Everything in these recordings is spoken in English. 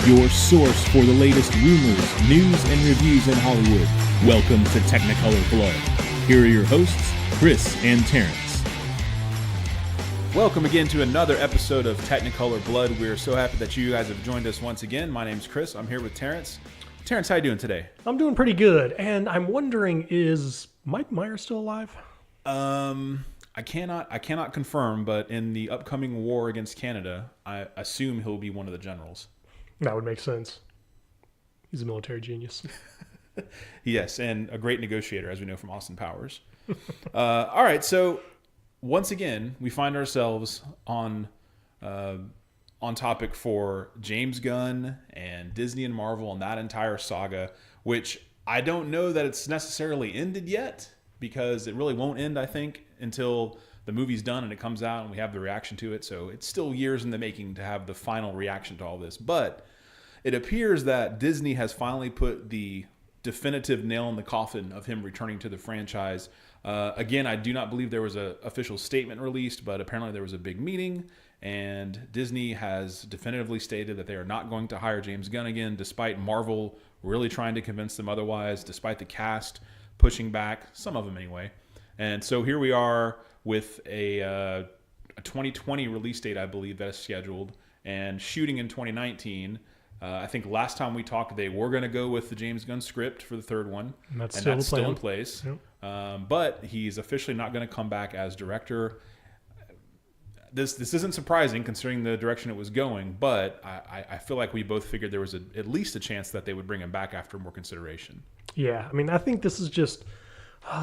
your source for the latest rumors, news, and reviews in Hollywood. Welcome to Technicolor Blood. Here are your hosts, Chris and Terrence. Welcome again to another episode of Technicolor Blood. We're so happy that you guys have joined us once again. My name's Chris. I'm here with Terrence. Terrence, how you doing today? I'm doing pretty good, and I'm wondering, is Mike Myers still alive? I cannot confirm, but in the upcoming war against Canada, I assume he'll be one of the generals. That would make sense. He's a military genius. Yes, and a great negotiator, as we know from Austin Powers. All right, so once again, we find ourselves on topic for James Gunn and Disney and Marvel and that entire saga, which I don't know that it's necessarily ended yet, because it really won't end, I think, until the movie's done and it comes out and we have the reaction to it. So it's still years in the making to have the final reaction to all this. But it appears that Disney has finally put the definitive nail in the coffin of him returning to the franchise. Again, I do not believe there was an official statement released, but apparently there was a big meeting, and Disney has definitively stated that they are not going to hire James Gunn again, despite Marvel really trying to convince them otherwise, despite the cast pushing back, some of them anyway. And so here we are with a 2020 release date, I believe, that is scheduled, and shooting in 2019. I think last time we talked, they were going to go with the James Gunn script for the third one, and that's still in place. Yep. But he's officially not going to come back as director. This isn't surprising considering the direction it was going, but I feel like we both figured there was at least a chance that they would bring him back after more consideration. Yeah, I mean, I think this is just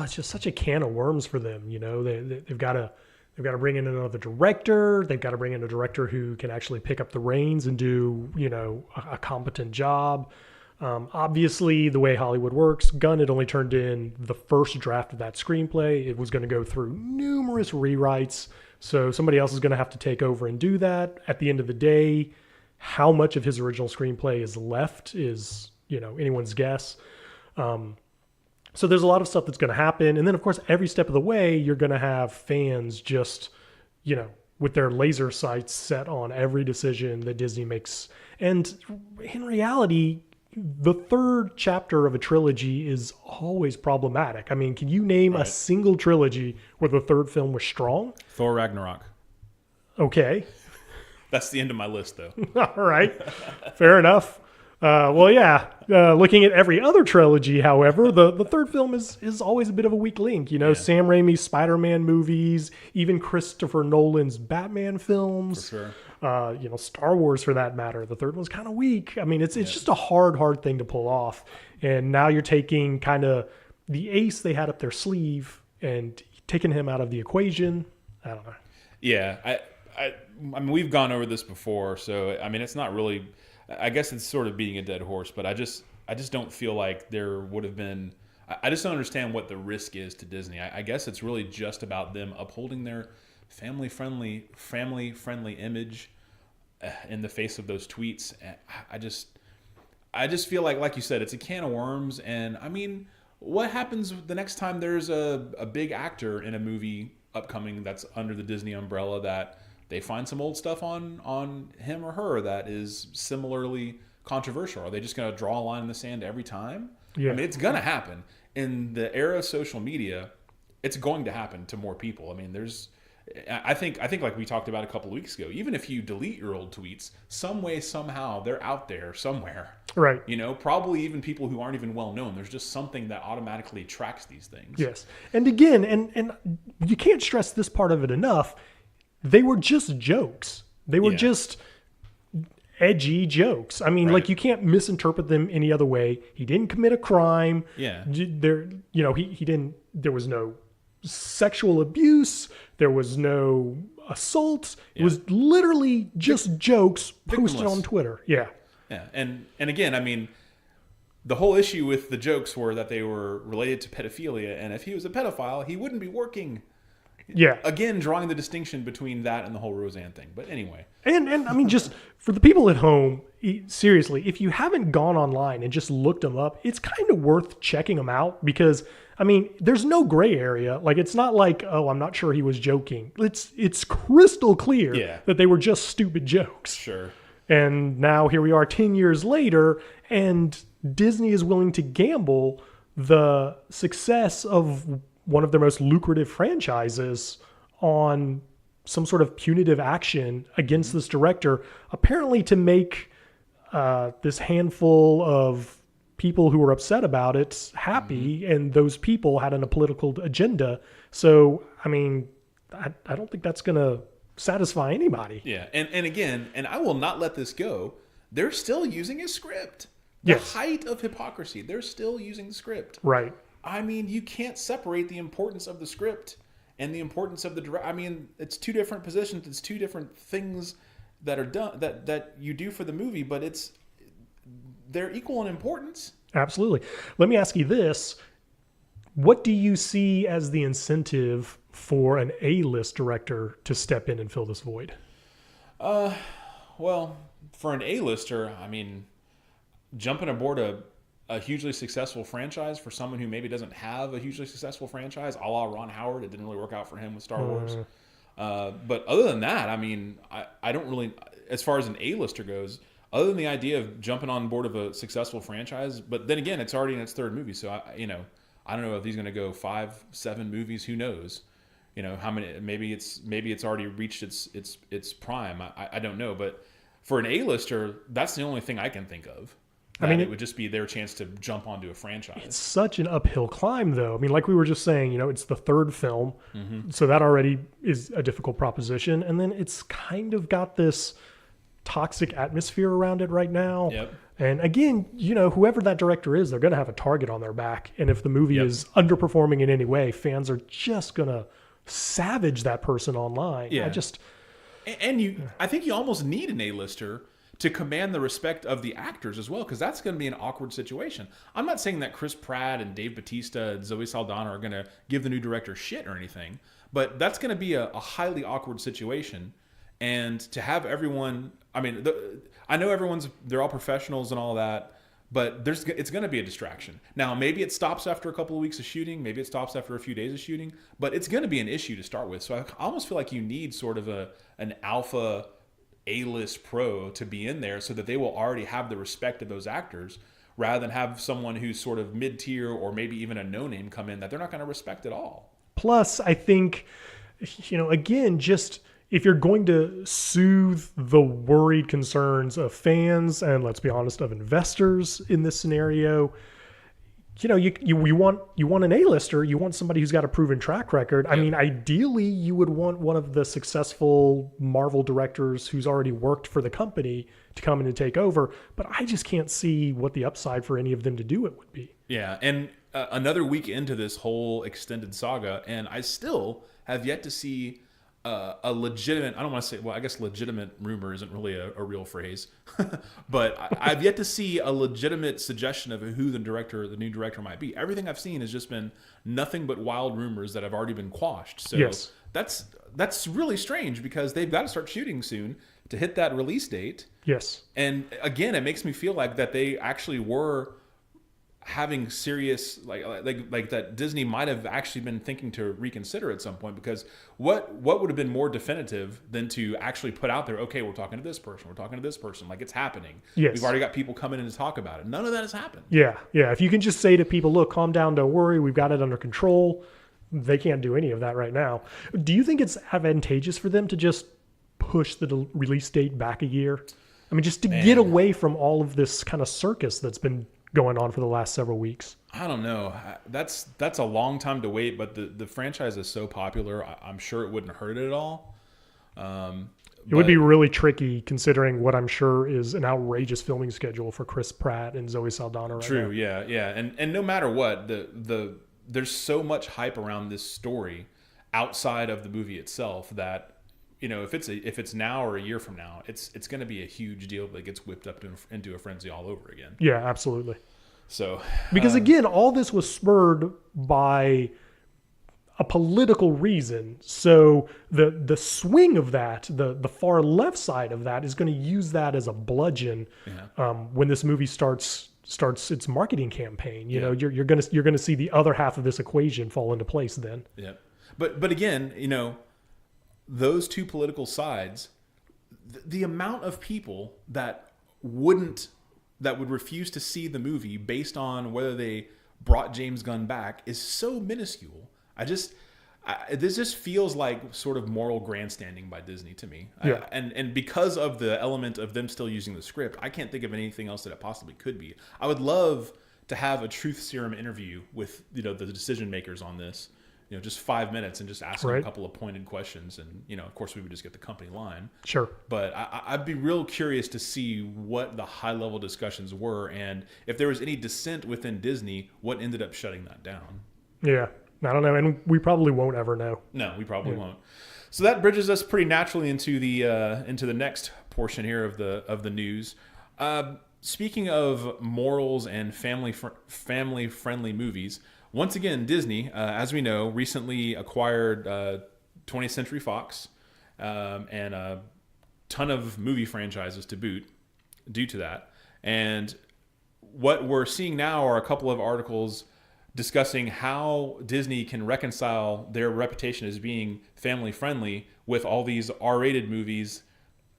it's just such a can of worms for them. You know, they've got to bring in another director. They've got to bring in a director who can actually pick up the reins and do, you know, a competent job. Obviously, the way Hollywood works, Gunn had only turned in the first draft of that screenplay. It was going to go through numerous rewrites. So somebody else is going to have to take over and do that. At the end of the day, how much of his original screenplay is left is, you know, anyone's guess. So there's a lot of stuff that's going to happen. And then, of course, every step of the way, you're going to have fans just, you know, with their laser sights set on every decision that Disney makes. And in reality, the third chapter of a trilogy is always problematic. I mean, can you name a single trilogy where the third film was strong? Thor Ragnarok. Okay. That's the end of my list, though. All right. Fair enough. Looking at every other trilogy, however, the third film is always a bit of a weak link. You know, Sam Raimi's Spider-Man movies, even Christopher Nolan's Batman films. For sure. You know, Star Wars for that matter. The third one's kind of weak. I mean, it's just a hard thing to pull off. And now you're taking kind of the ace they had up their sleeve and taking him out of the equation. I don't know. Yeah, I mean, we've gone over this before, so I mean, it's not really. I guess it's sort of beating a dead horse, but I just don't feel like there would have been. I just don't understand what the risk is to Disney. I guess it's really just about them upholding their family friendly image in the face of those tweets. I just feel like you said, it's a can of worms. And I mean, what happens the next time there's a big actor in a movie upcoming that's under the Disney umbrella that they find some old stuff on him or her that is similarly controversial? Are they just going to draw a line in the sand every time? Yeah. I mean, it's going to happen. In the era of social media, it's going to happen to more people. I mean, I think like we talked about a couple of weeks ago, even if you delete your old tweets, some way, somehow, they're out there somewhere. Right. You know, probably even people who aren't even well known. There's just something that automatically tracks these things. Yes. And again, and you can't stress this part of it enough, they were just jokes. They were just edgy jokes. I mean, like, you can't misinterpret them any other way. He didn't commit a crime. Yeah. He didn't, there was no sexual abuse. There was no assault. It was literally just jokes posted on Twitter. Yeah. Yeah. And again, I mean, the whole issue with the jokes were that they were related to pedophilia. And if he was a pedophile, he wouldn't be working. Yeah. Again, drawing the distinction between that and the whole Roseanne thing. But anyway. And I mean, just for the people at home, seriously, if you haven't gone online and just looked them up, it's kind of worth checking them out because, I mean, there's no gray area. Like, it's not like, oh, I'm not sure he was joking. It's crystal clear that they were just stupid jokes. Sure. And now here we are 10 years later, and Disney is willing to gamble the success of one of their most lucrative franchises on some sort of punitive action against this director, apparently to make this handful of people who were upset about it happy, and those people had a political agenda. So, I mean, I don't think that's going to satisfy anybody. Yeah, and again, and I will not let this go. They're still using a script. The height of hypocrisy. They're still using the script. Right. I mean, you can't separate the importance of the script and the importance of the direct. I mean, it's two different positions. It's two different things that are done that you do for the movie, but they're equal in importance. Absolutely. Let me ask you this. What do you see as the incentive for an A-list director to step in and fill this void? Well, for an A-lister, I mean, jumping aboard a hugely successful franchise for someone who maybe doesn't have a hugely successful franchise, a la Ron Howard. It didn't really work out for him with Star Wars. But other than that, I mean, I don't really, as far as an A-lister goes, other than the idea of jumping on board of a successful franchise, but then again, it's already in its third movie. So, I don't know if he's going to go 5, 7 movies. Who knows? How many, maybe it's already reached its prime. I don't know. But for an A-lister, that's the only thing I can think of. I mean, it would just be their chance to jump onto a franchise. It's such an uphill climb, though. I mean, like we were just saying, it's the third film. So that already is a difficult proposition. And then it's kind of got this toxic atmosphere around it right now. Yep. And again, whoever that director is, they're going to have a target on their back. And if the movie is underperforming in any way, fans are just going to savage that person online. Yeah. I think you almost need an A-lister to command the respect of the actors as well, because that's going to be an awkward situation. I'm not saying that Chris Pratt and Dave Bautista and Zoe Saldana are going to give the new director shit or anything, but that's going to be a highly awkward situation. And to have everyone, I mean, I know they're all professionals and all that, but it's going to be a distraction. Now, maybe it stops after a couple of weeks of shooting, maybe it stops after a few days of shooting, but it's going to be an issue to start with. So I almost feel like you need sort of an alpha A-list pro to be in there so that they will already have the respect of those actors, rather than have someone who's sort of mid-tier or maybe even a no-name come in that they're not going to respect at all. Plus, I think, again, just if you're going to soothe the worried concerns of fans and, let's be honest, of investors in this scenario, you want an A-lister. You want somebody who's got a proven track record. I mean, ideally, you would want one of the successful Marvel directors who's already worked for the company to come in and take over. But I just can't see what the upside for any of them to do it would be. Yeah, and another week into this whole extended saga, and I still have yet to see a legitimate, I don't want to say, well, I guess legitimate rumor isn't really a real phrase, but I've yet to see a legitimate suggestion of who the new director might be. Everything I've seen has just been nothing but wild rumors that have already been quashed. So that's really strange, because they've got to start shooting soon to hit that release date. Yes. And again, it makes me feel like that they actually were having serious, like that Disney might have actually been thinking to reconsider at some point, because what would have been more definitive than to actually put out there, okay, we're talking to this person, like it's happening. Yes. We've already got people coming in to talk about it. None of that has happened. Yeah. If you can just say to people, look, calm down, don't worry, we've got it under control. They can't do any of that right now. Do you think it's advantageous for them to just push the release date back a year? I mean, just to get away from all of this kind of circus that's been going on for the last several weeks. I don't know. That's a long time to wait, but the franchise is so popular, I'm sure it wouldn't hurt it at all. It would be really tricky, considering what I'm sure is an outrageous filming schedule for Chris Pratt and Zoe Saldana right now. True, yeah. And no matter what, there's so much hype around this story outside of the movie itself that, if it's now or a year from now, it's going to be a huge deal that gets whipped up into a frenzy all over again. Yeah, absolutely. So, because again, all this was spurred by a political reason. So the swing of that, the far left side of that, is going to use that as a bludgeon when this movie starts its marketing campaign. You're going to see the other half of this equation fall into place then. Yeah, but again, those two political sides the amount of people that would refuse to see the movie based on whether they brought James Gunn back is so minuscule. This just feels like sort of moral grandstanding by Disney to me. Yeah. And because of the element of them still using the script, I can't think of anything else that it possibly could be. I would love to have a truth serum interview with the decision makers on this. Just 5 minutes and just ask them a couple of pointed questions, and of course we would just get the company line. Sure. But I'd be real curious to see what the high level discussions were, and if there was any dissent within Disney, what ended up shutting that down. Yeah. I don't know, and we probably won't ever know. No, we probably won't. So that bridges us pretty naturally into the next portion here of the news. Speaking of morals and family friendly movies, once again Disney, as we know, recently acquired 20th Century Fox and a ton of movie franchises to boot due to that. And what we're seeing now are a couple of articles discussing how Disney can reconcile their reputation as being family friendly with all these R-rated movies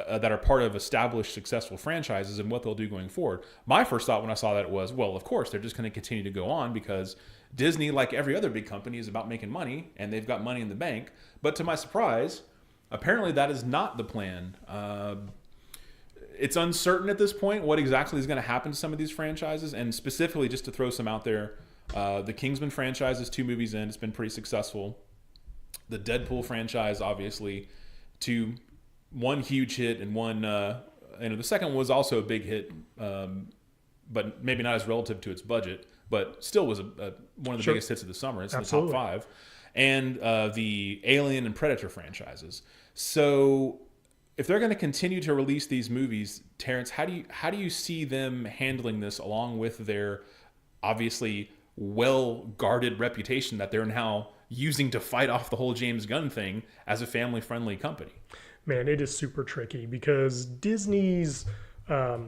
that are part of established successful franchises and what they'll do going forward. My first thought when I saw that was, well, of course, they're just going to continue to go on because Disney, like every other big company, is about making money and they've got money in the bank. But to my surprise, apparently that is not the plan. It's uncertain at this point what exactly is going to happen to some of these franchises, and specifically, just to throw some out there, the Kingsman franchise is 2 movies in. It's been pretty successful. The Deadpool franchise, obviously, one huge hit and one, the second was also a big hit, but maybe not as relative to its budget, but still was one of the biggest hits of the summer. It's Absolutely. in the top 5. And the Alien and Predator franchises. So if they're going to continue to release these movies, Terrence, how do you see them handling this along with their obviously well-guarded reputation that they're now using to fight off the whole James Gunn thing as a family-friendly company? Man, it is super tricky because Disney's, their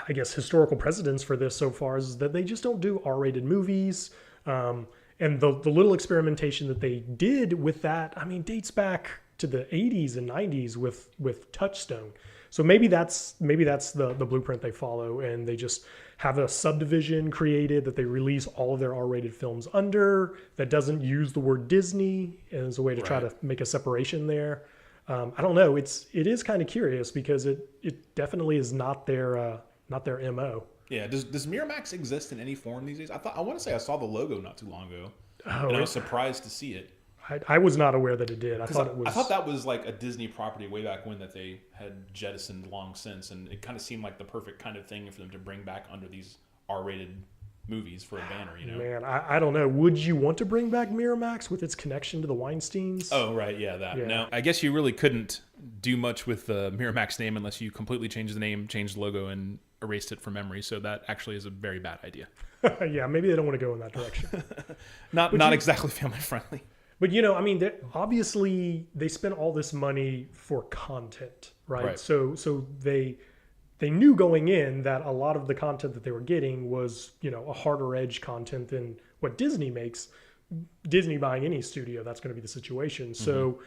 I guess historical precedence for this so far is that they just don't do R-rated movies. And the little experimentation that they did with that, dates back to the 80s and 90s with Touchstone. So maybe that's the blueprint they follow, and they just have a subdivision created that they release all of their R-rated films under that doesn't use the word Disney as a way to try to make a separation there. I don't know. It is kind of curious because it definitely is not their MO. Yeah. Does Miramax exist in any form these days? I want to say I saw the logo not too long ago, Oh, and I was surprised to see it. I was not aware that it did. I thought that was like a Disney property way back when that they had jettisoned long since, and it kind of seemed like the perfect kind of thing for them to bring back under these R-rated movies for a banner, Man, I don't know. Would you want to bring back Miramax with its connection to the Weinsteins? Oh, right, yeah, that. Yeah. No, I guess you really couldn't do much with the Miramax name unless you completely changed the name, changed the logo, and erased it from memory. So that actually is a very bad idea. Yeah, maybe they don't want to go in that direction. Not exactly family friendly. But obviously they spent all this money for content, right? So they knew going in that a lot of the content that they were getting was a harder edge content than what Disney makes. Disney buying any studio, that's going to be the situation. So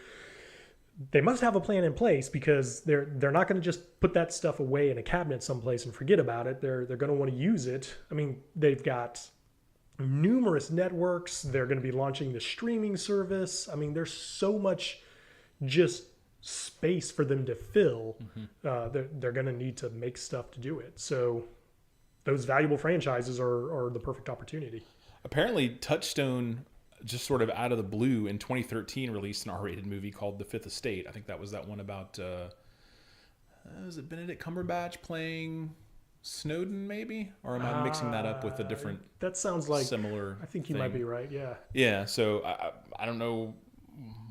they must have a plan in place because they're not going to just put that stuff away in a cabinet someplace and forget about it. They're going to want to use it. They've got numerous networks. They're going to be launching the streaming service. There's so much just space for them to fill. They're going to need to make stuff to do it. So those valuable franchises are the perfect opportunity. Apparently Touchstone, just sort of out of the blue in 2013, released an R-rated movie called The Fifth Estate. I think that was that one about was it Benedict Cumberbatch playing Snowden, maybe? Or am I mixing that up with a different? That sounds like similar. I think you might be right. Yeah. Yeah. So I don't know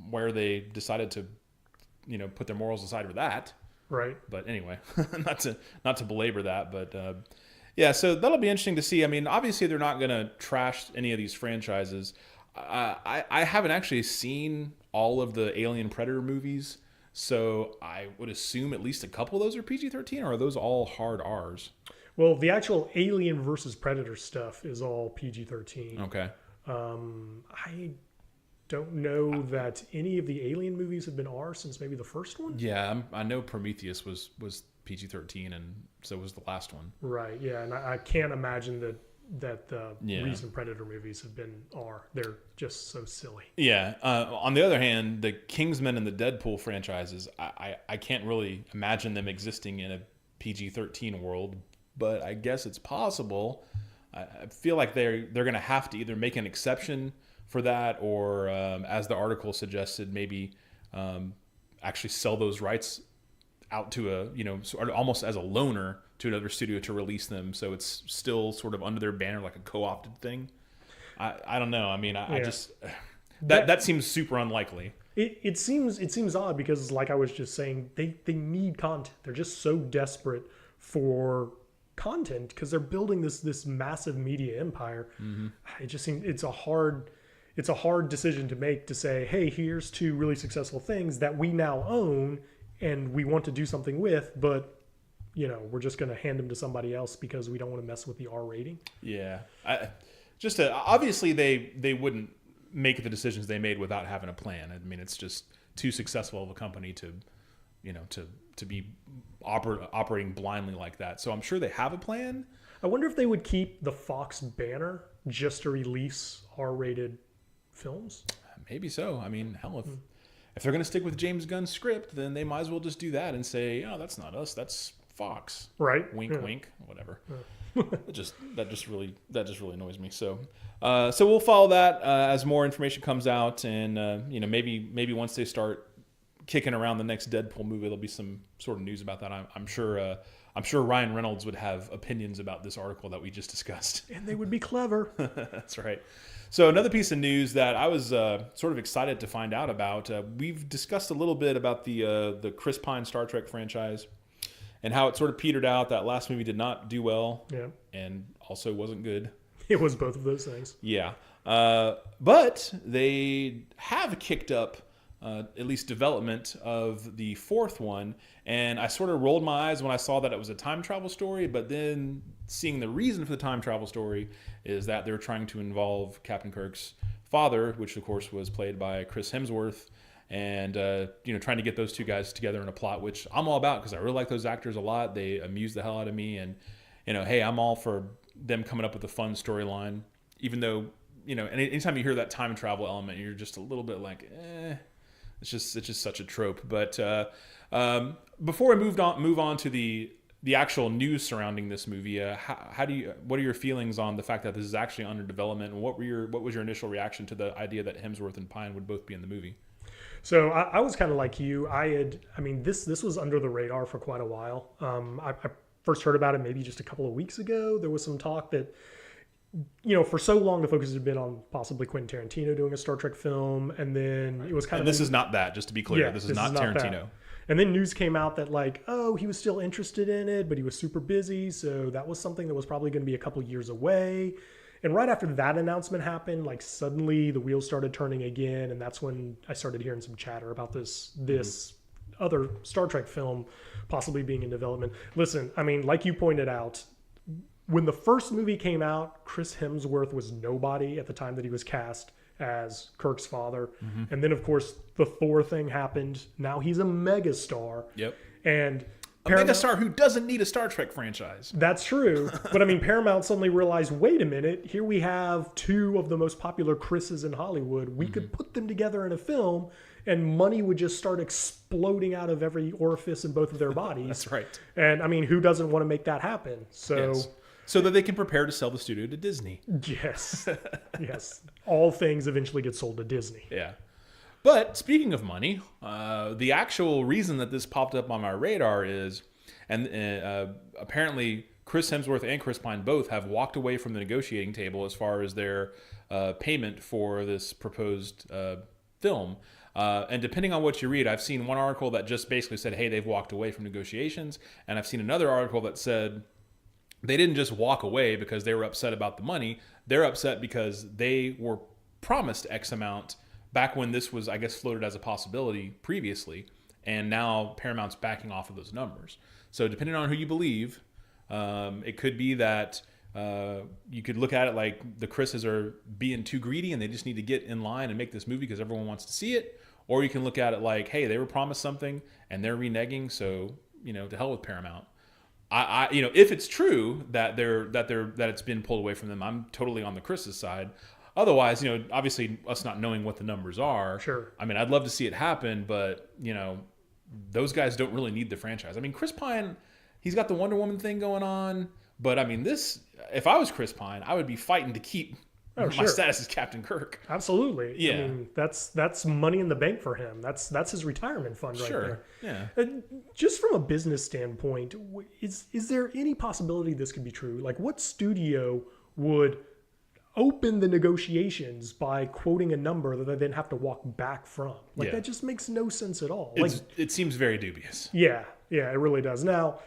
where they decided to, put their morals aside for that. Right. But anyway, not to belabor that, but yeah. So that'll be interesting to see. Obviously they're not going to trash any of these franchises. I haven't actually seen all of the Alien Predator movies. So I would assume at least a couple of those are PG-13, or are those all hard Rs? Well, the actual Alien versus Predator stuff is all PG-13. Okay. don't know that any of the Alien movies have been R since maybe the first one. Yeah, I know Prometheus was PG-13, and so was the last one. Right. Yeah, and I can't imagine that the Yeah. recent Predator movies have been R. They're just so silly. Yeah. On the other hand, the Kingsman and the Deadpool franchises, I can't really imagine them existing in a PG-13 world, but I guess it's possible. I feel like they're going to have to either make an exception for that, or as the article suggested, maybe actually sell those rights out to sort of almost as a loaner to another studio to release them, so it's still sort of under their banner, like a co-opted thing. I don't know. I mean, I just that seems super unlikely. It seems odd because, like I was just saying, they need content. They're just so desperate for content because they're building this massive media empire. Mm-hmm. It just seems it's a hard decision to make, to say, hey, here's two really successful things that we now own and we want to do something with, but we're just going to hand them to somebody else because we don't want to mess with the R rating. Yeah, obviously they wouldn't make the decisions they made without having a plan. I mean, it's just too successful of a company to be operating blindly like that. So I'm sure they have a plan. I wonder if they would keep the Fox banner just to release R-rated films. Maybe so. I mean, hell, if they're going to stick with James Gunn's script, then they might as well just do that and say, oh, that's not us, that's Fox. Right. Wink, wink, whatever. That just really annoys me. So we'll follow that as more information comes out, and maybe once they start kicking around the next Deadpool movie, there'll be some sort of news about that. I'm sure Ryan Reynolds would have opinions about this article that we just discussed, and they would be clever. That's right. So another piece of news that I was sort of excited to find out about. We've discussed a little bit about the Chris Pine Star Trek franchise and how it sort of petered out. That last movie did not do well, and also wasn't good. It was both of those things. Yeah, but they have kicked up at least development of the fourth one, and I sort of rolled my eyes when I saw that it was a time travel story, but then seeing the reason for the time travel story is that they're trying to involve Captain Kirk's father, which of course was played by Chris Hemsworth, and trying to get those two guys together in a plot, which I'm all about because I really like those actors a lot. They amuse the hell out of me, and hey, I'm all for them coming up with a fun storyline, even though anytime you hear that time travel element, you're just a little bit like, It's just such a trope. But before we move on to the actual news surrounding this movie, what are your feelings on the fact that this is actually under development, and what was your initial reaction to the idea that Hemsworth and Pine would both be in the movie? So I was kind of like you. This was under the radar for quite a while. I first heard about it maybe just a couple of weeks ago. There was some talk that, for so long the focus had been on possibly Quentin Tarantino doing a Star Trek film, and then it was kind of... And this is not that, just to be clear. This is not Tarantino. That. And then news came out that he was still interested in it, but he was super busy, so that was something that was probably going to be a couple years away. And right after that announcement happened, suddenly the wheels started turning again, and that's when I started hearing some chatter about this other Star Trek film possibly being in development. Listen, like you pointed out, when the first movie came out, Chris Hemsworth was nobody at the time that he was cast as Kirk's father. Mm-hmm. And then, of course, the Thor thing happened. Now he's a megastar. Yep. And a megastar who doesn't need a Star Trek franchise. That's true. But Paramount suddenly realized, wait a minute, here we have two of the most popular Chris's in Hollywood. We could put them together in a film, and money would just start exploding out of every orifice in both of their bodies. That's right. And who doesn't want to make that happen? So... Yes. So that they can prepare to sell the studio to Disney. Yes. Yes. All things eventually get sold to Disney. Yeah. But speaking of money, the actual reason that this popped up on my radar is, and apparently Chris Hemsworth and Chris Pine both have walked away from the negotiating table as far as their payment for this proposed film. And depending on what you read, I've seen one article that just basically said, hey, they've walked away from negotiations. And I've seen another article that said, they didn't just walk away because they were upset about the money. They're upset because they were promised X amount back when this was, I guess, floated as a possibility previously. And now Paramount's backing off of those numbers. So depending on who you believe, it could be that You could look at it like the Chris's are being too greedy and they just need to get in line and make this movie because everyone wants to see it. Or you can look at it like, hey, they were promised something and they're reneging, so to hell with Paramount. If it's true that it's been pulled away from them, I'm totally on the Chris's side. Otherwise, obviously us not knowing what the numbers are. Sure. I mean, I'd love to see it happen, but those guys don't really need the franchise. I mean, Chris Pine, he's got the Wonder Woman thing going on, but I mean, if I was Chris Pine, I would be fighting to keep my status as Captain Kirk. Absolutely. Yeah. I mean, that's money in the bank for him. That's his retirement fund right there. Yeah. Just from a business standpoint, is there any possibility this could be true? Like, what studio would open the negotiations by quoting a number that they then have to walk back from? Like, that just makes no sense at all. It seems very dubious. Yeah, it really does. Now,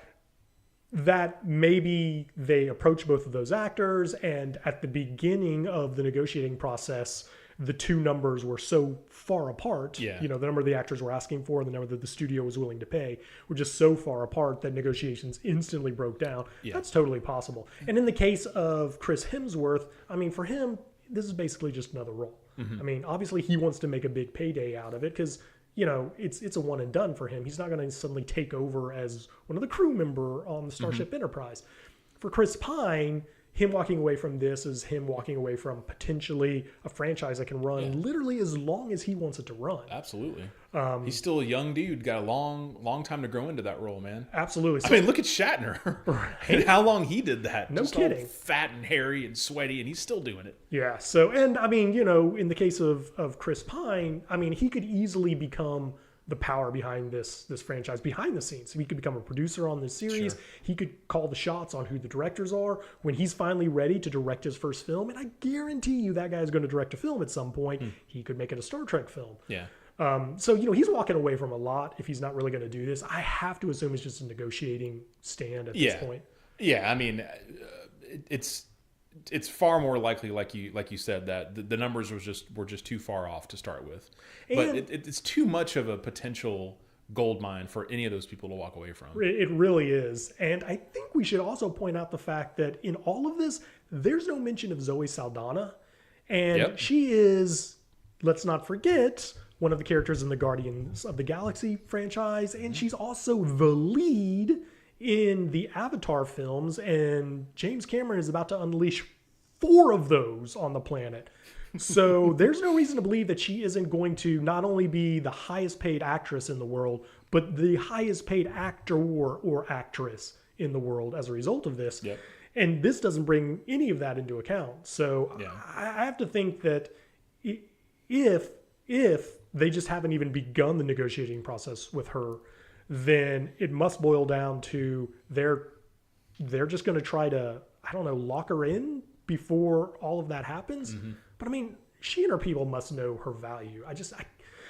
that maybe they approach both of those actors, and at the beginning of the negotiating process, the two numbers were so far apart. Yeah. The number the actors were asking for and the number that the studio was willing to pay were just so far apart that negotiations instantly broke down. Yeah. That's totally possible. And in the case of Chris Hemsworth, I mean, for him, this is basically just another role. Mm-hmm. I mean, obviously he wants to make a big payday out of it because it's a one and done for him. He's not going to suddenly take over as one of the crew member on the Starship Enterprise. For Chris Pine, him walking away from this is him walking away from potentially a franchise that can run literally as long as he wants it to run. Absolutely. He's still a young dude, got a long time to grow into that role, man. Absolutely. I mean, look at Shatner. Right? And how long he did that. No just kidding. All fat and hairy and sweaty, and he's still doing it. Yeah. So, and I mean, in the case of Chris Pine, I mean, he could easily become the power behind this franchise behind the scenes. So he could become a producer on this series. Sure. He could call the shots on who the directors are when he's finally ready to direct his first film. And I guarantee you that guy is going to direct a film at some point. He could make it a Star Trek film. Yeah. So, he's walking away from a lot if he's not really going to do this. I have to assume it's just a negotiating stand at this point. Yeah. I mean, it's far more likely, like you said, that the numbers were just too far off to start with. But it's too much of a potential gold mine for any of those people to walk away from. It really is. And I think we should also point out the fact that in all of this, there's no mention of Zoe Saldana. And she is, let's not forget, one of the characters in the Guardians of the Galaxy franchise. And she's also the lead in the Avatar films, and James Cameron is about to unleash 4 of those on the planet. So there's no reason to believe that she isn't going to not only be the highest paid actress in the world, but the highest paid actor or actress in the world as a result of this. Yep. And this doesn't bring any of that into account. So I have to think that if they just haven't even begun the negotiating process with her, then it must boil down to they're just going to try to, lock her in before all of that happens. Mm-hmm. But I mean, she and her people must know her value.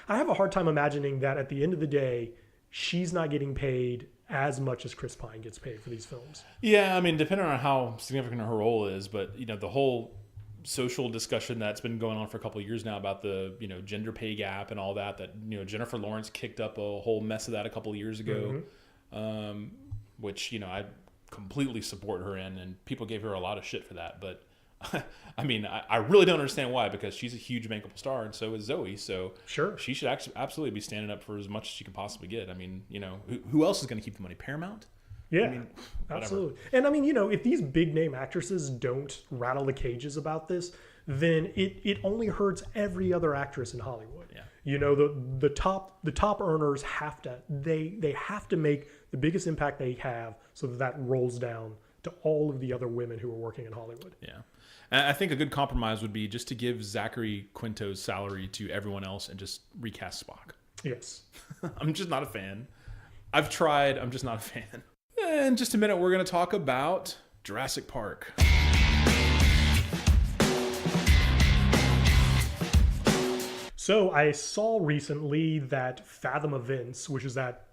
I have a hard time imagining that at the end of the day, she's not getting paid as much as Chris Pine gets paid for these films. Yeah, I mean, depending on how significant her role is, but the whole social discussion that's been going on for a couple of years now about the gender pay gap and all that Jennifer Lawrence kicked up a whole mess of that a couple of years ago, which I completely support her in, and people gave her a lot of shit for that, but I mean, I really don't understand why, because she's a huge bankable star and so is Zoe, so sure, she should absolutely be standing up for as much as she can possibly get. I mean, who else is going to keep the money? Paramount? Yeah, I mean, absolutely. And I mean, if these big name actresses don't rattle the cages about this, then it only hurts every other actress in Hollywood. Yeah. The top earners have to make the biggest impact they have so that rolls down to all of the other women who are working in Hollywood. Yeah. And I think a good compromise would be just to give Zachary Quinto's salary to everyone else and just recast Spock. Yes. I'm just not a fan. I've tried. I'm just not a fan. In just a minute, we're going to talk about Jurassic Park. So I saw recently that Fathom Events, which is that,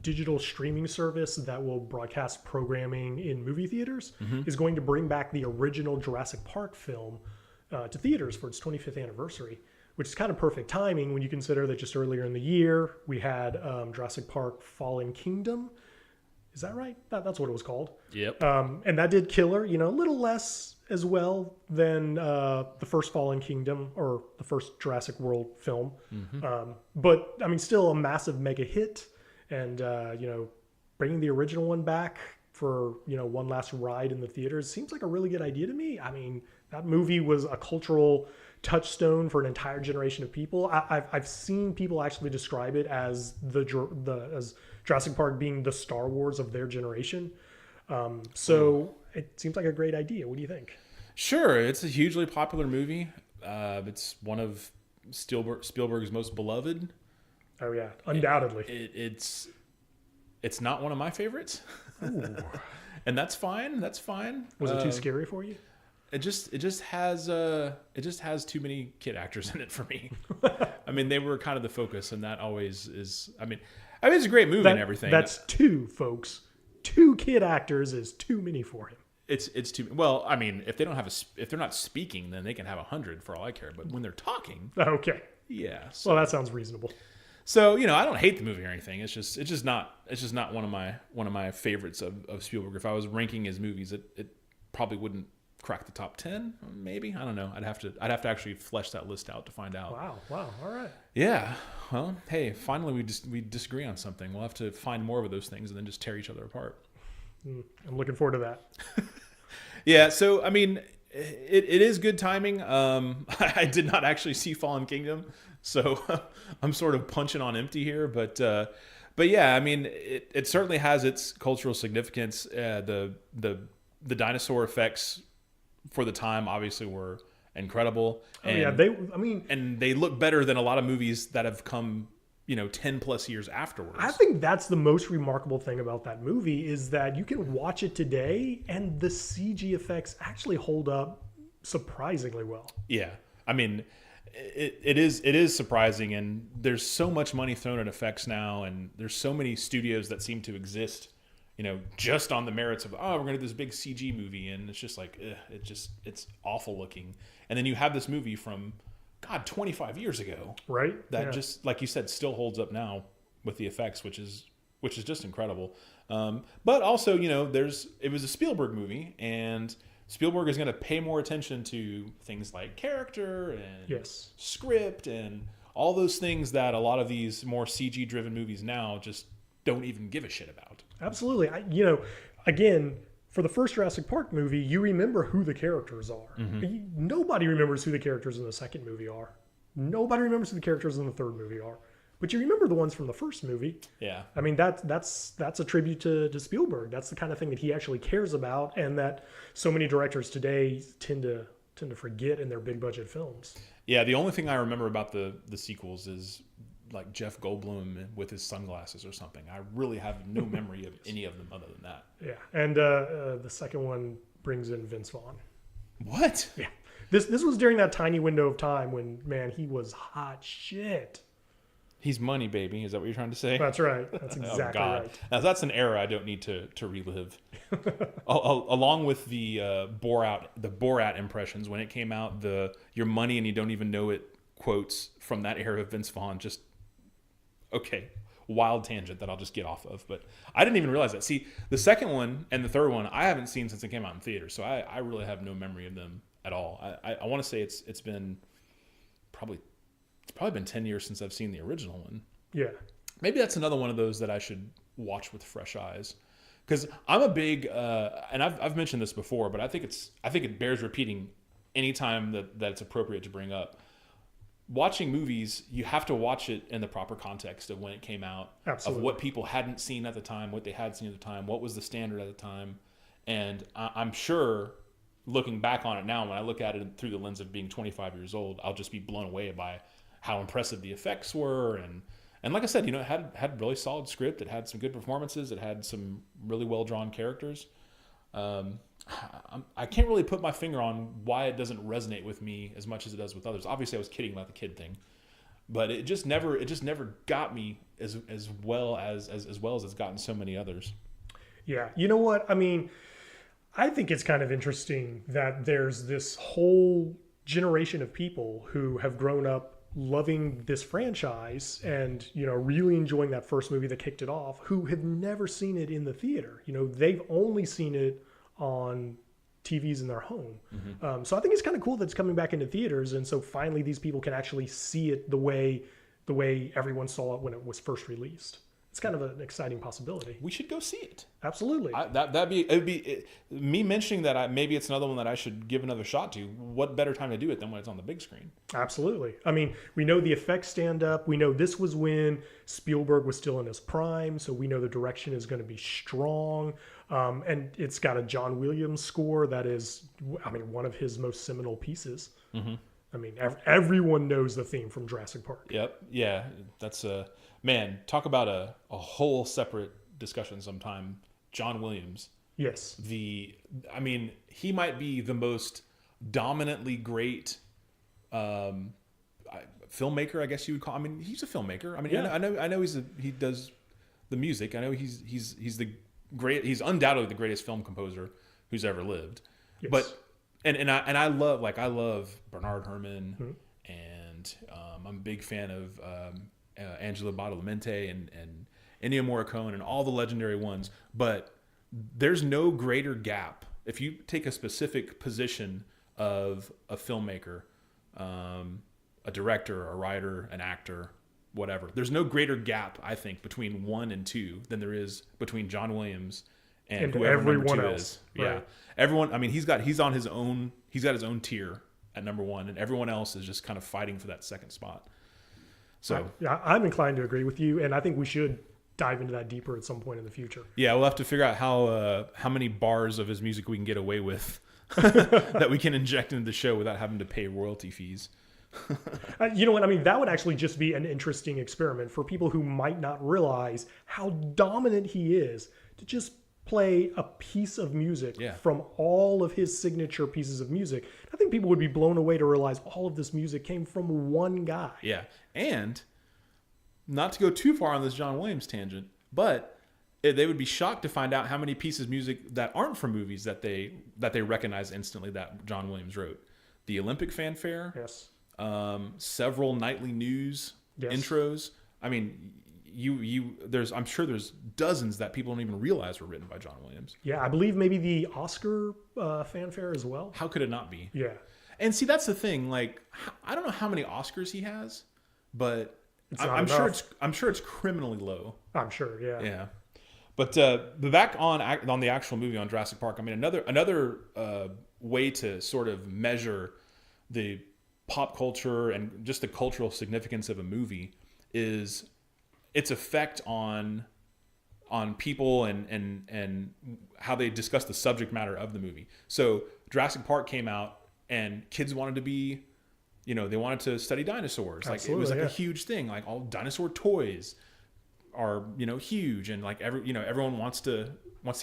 digital streaming service that will broadcast programming in movie theaters, is going to bring back the original Jurassic Park film to theaters for its 25th anniversary, which is kind of perfect timing when you consider that just earlier in the year, we had Jurassic Park Fallen Kingdom. Is that right? That's what it was called. Yep. And that did killer, a little less as well than the first Fallen Kingdom or the first Jurassic World film. But I mean, still a massive mega hit, and bringing the original one back for one last ride in the theaters seems like a really good idea to me. I mean, that movie was a cultural touchstone for an entire generation of people. I've seen people actually describe it as as Jurassic Park being the Star Wars of their generation. So it seems like a great idea. What do you think? Sure, it's a hugely popular movie. It's one of Spielberg's most beloved. Oh yeah, undoubtedly. It's not one of my favorites, and that's fine. That's fine. Was it too scary for you? It just has too many kid actors in it for me. I mean, they were kind of the focus, and that always is. I mean, it's a great movie and everything. That's two, folks. 2 kid actors is too many for him. It's too well. I mean, if they're not speaking, then they can have 100 for all I care. But when they're talking, okay, yeah. So, well, that sounds reasonable. So I don't hate the movie or anything. It's just not one of my favorites of Spielberg. If I was ranking his movies, it probably wouldn't crack the top 10. Maybe, I don't know. I'd have to actually flesh that list out to find out. Wow. All right. Yeah. Well, hey, finally we disagree on something. We'll have to find more of those things and then just tear each other apart. I'm looking forward to that. Yeah. So I mean, it is good timing. I did not actually see Fallen Kingdom, so I'm sort of punching on empty here. But yeah, I mean, it certainly has its cultural significance. The dinosaur effects for the time obviously were incredible. And, and they look better than a lot of movies that have come 10 plus years afterwards. I think that's the most remarkable thing about that movie is that you can watch it today and the CG effects actually hold up surprisingly well. Yeah. I mean, it is surprising, and there's so much money thrown at effects now, and there's so many studios that seem to exist just on the merits of, we're going to do this big CG movie, and it's just like, it's awful looking. And then you have this movie from, 25 years ago. Right. That just, like you said, still holds up now with the effects, which is just incredible. But also, it was a Spielberg movie, and Spielberg is going to pay more attention to things like character and script and all those things that a lot of these more CG-driven movies now just don't even give a shit about. Absolutely. Again, for the first Jurassic Park movie, you remember who the characters are. Mm-hmm. Nobody remembers who the characters in the second movie are. Nobody remembers who the characters in the third movie are. But you remember the ones from the first movie. Yeah. I mean, that's a tribute to Spielberg. That's the kind of thing that he actually cares about, and that so many directors today tend to forget in their big budget films. Yeah, the only thing I remember about the sequels is like Jeff Goldblum with his sunglasses or something. I really have no memory of any of them other than that. Yeah, and the second one brings in Vince Vaughn. What? Yeah, this was during that tiny window of time when, man, he was hot shit. He's money, baby. Is that what you're trying to say? That's right. That's exactly right. Now that's an era I don't need to relive. Along with the Borat impressions when it came out, the "your money and you don't even know it" quotes from that era of Vince Vaughn. Just okay, wild tangent that I'll just get off of. But I didn't even realize that. See, the second one and the third one I haven't seen since it came out in theaters, so I really have no memory of them at all. I want to say it's been probably been 10 years since I've seen the original one. Yeah. Maybe that's another one of those that I should watch with fresh eyes. Because I'm a big, and I've mentioned this before, but I think it bears repeating anytime that it's appropriate to bring up. Watching movies, you have to watch it in the proper context of when it came out. Absolutely. Of what people hadn't seen at the time, what they had seen at the time, what was the standard at the time. And I'm sure, looking back on it now, when I look at it through the lens of being 25 years old, I'll just be blown away by how impressive the effects were, and like I said, it had really solid script. It had some good performances. It had some really well drawn characters. I can't really put my finger on why it doesn't resonate with me as much as it does with others. Obviously, I was kidding about the kid thing, but it just never got me as well as it's gotten so many others. Yeah, you know what? I mean, I think it's kind of interesting that there's this whole generation of people who have grown up loving this franchise and, you know, really enjoying that first movie that kicked it off, who have never seen it in the theater. You know, they've only seen it on TVs in their home. So I think it's kind of cool that it's coming back into theaters. And so finally these people can actually see it the way everyone saw it when it was first released. It's kind of an exciting possibility. We should go see it. Absolutely. Me mentioning that maybe it's another one that I should give another shot to. What better time to do it than when it's on the big screen? Absolutely. I mean, we know the effects stand up. We know this was when Spielberg was still in his prime, so we know the direction is going to be strong. And it's got a John Williams score that is, I mean, one of his most seminal pieces. I mean, everyone knows the theme from Jurassic Park. Yep. Yeah. That's man, talk about a whole separate discussion sometime. John Williams. Yes. I mean, he might be the most dominantly great filmmaker, I guess you would call. I mean, he's a filmmaker. I mean, yeah. I know he does the music. I know he's he's undoubtedly the greatest film composer who's ever lived. Yes. But I love Bernard Herrmann, and I'm a big fan of Angelo Badalamenti and Ennio Morricone and all the legendary ones. But there's no greater gap if you take a specific position of a filmmaker, a director, a writer, an actor, whatever. There's no greater gap, I think, between 1 and 2 than there is between John Williams and whoever everyone number 2 else. is. Right. Yeah, everyone. I mean, he's got his own tier at number 1, and everyone else is just kind of fighting for that second spot. So I'm inclined to agree with you, and I think we should dive into that deeper at some point in the future. Yeah, we'll have to figure out how many bars of his music we can get away with that we can inject into the show without having to pay royalty fees. You know what? I mean, that would actually just be an interesting experiment for people who might not realize how dominant he is, to just play a piece of music from all of his signature pieces of music. I think people would be blown away to realize all of this music came from one guy. Yeah. And not to go too far on this John Williams tangent, but they would be shocked to find out how many pieces of music that aren't from movies that they recognize instantly that John Williams wrote. The Olympic fanfare. Yes. Several nightly news intros. I mean, I'm sure there's dozens that people don't even realize were written by John Williams. Yeah, I believe maybe the Oscar fanfare as well. How could it not be? Yeah. And see, that's the thing. Like, I don't know how many Oscars he has, but I'm sure it's criminally low. I'm sure. Yeah. Yeah. But back on the actual movie, on Jurassic Park. I mean, another way to sort of measure the pop culture and just the cultural significance of a movie is its effect on people and how they discuss the subject matter of the movie. So Jurassic Park came out and kids wanted to be, they wanted to study dinosaurs. Like, it was like a huge thing. Like, all dinosaur toys are, huge, and like everyone wants to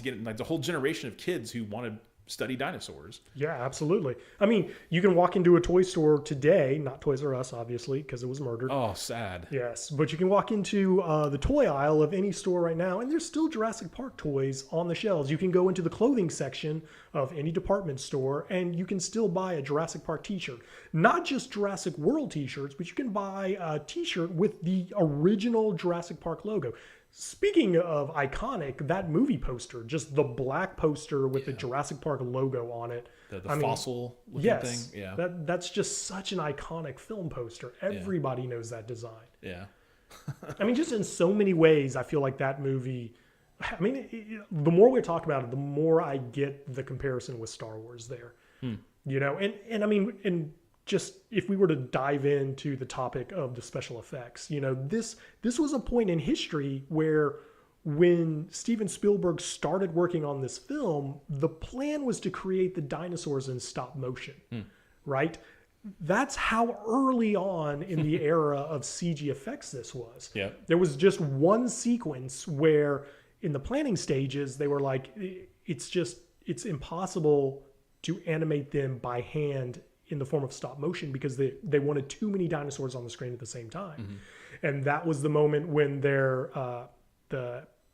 get, like, the whole generation of kids who want to study dinosaurs. Yeah, absolutely. I mean, you can walk into a toy store today, not Toys R Us, obviously, because it was murdered. Oh, sad. Yes, but you can walk into the toy aisle of any store right now, and there's still Jurassic Park toys on the shelves. You can go into the clothing section of any department store, and you can still buy a Jurassic Park t-shirt. Not just Jurassic World t-shirts, but you can buy a t-shirt with the original Jurassic Park logo. Speaking of iconic, that movie poster, just the black poster with the Jurassic Park logo on it. The fossil looking thing. Yeah. That's just such an iconic film poster. Everybody knows that design. Yeah. I mean, just in so many ways, I feel like that movie, I mean, the more we talk about it, the more I get the comparison with Star Wars there. And I mean, and just if we were to dive into the topic of the special effects, this was a point in history where when Steven Spielberg started working on this film, the plan was to create the dinosaurs in stop motion, right? That's how early on in the era of CG effects this was. Yeah. There was just one sequence where in the planning stages, they were like, it's impossible to animate them by hand in the form of stop motion because they wanted too many dinosaurs on the screen at the same time. And that was the moment when the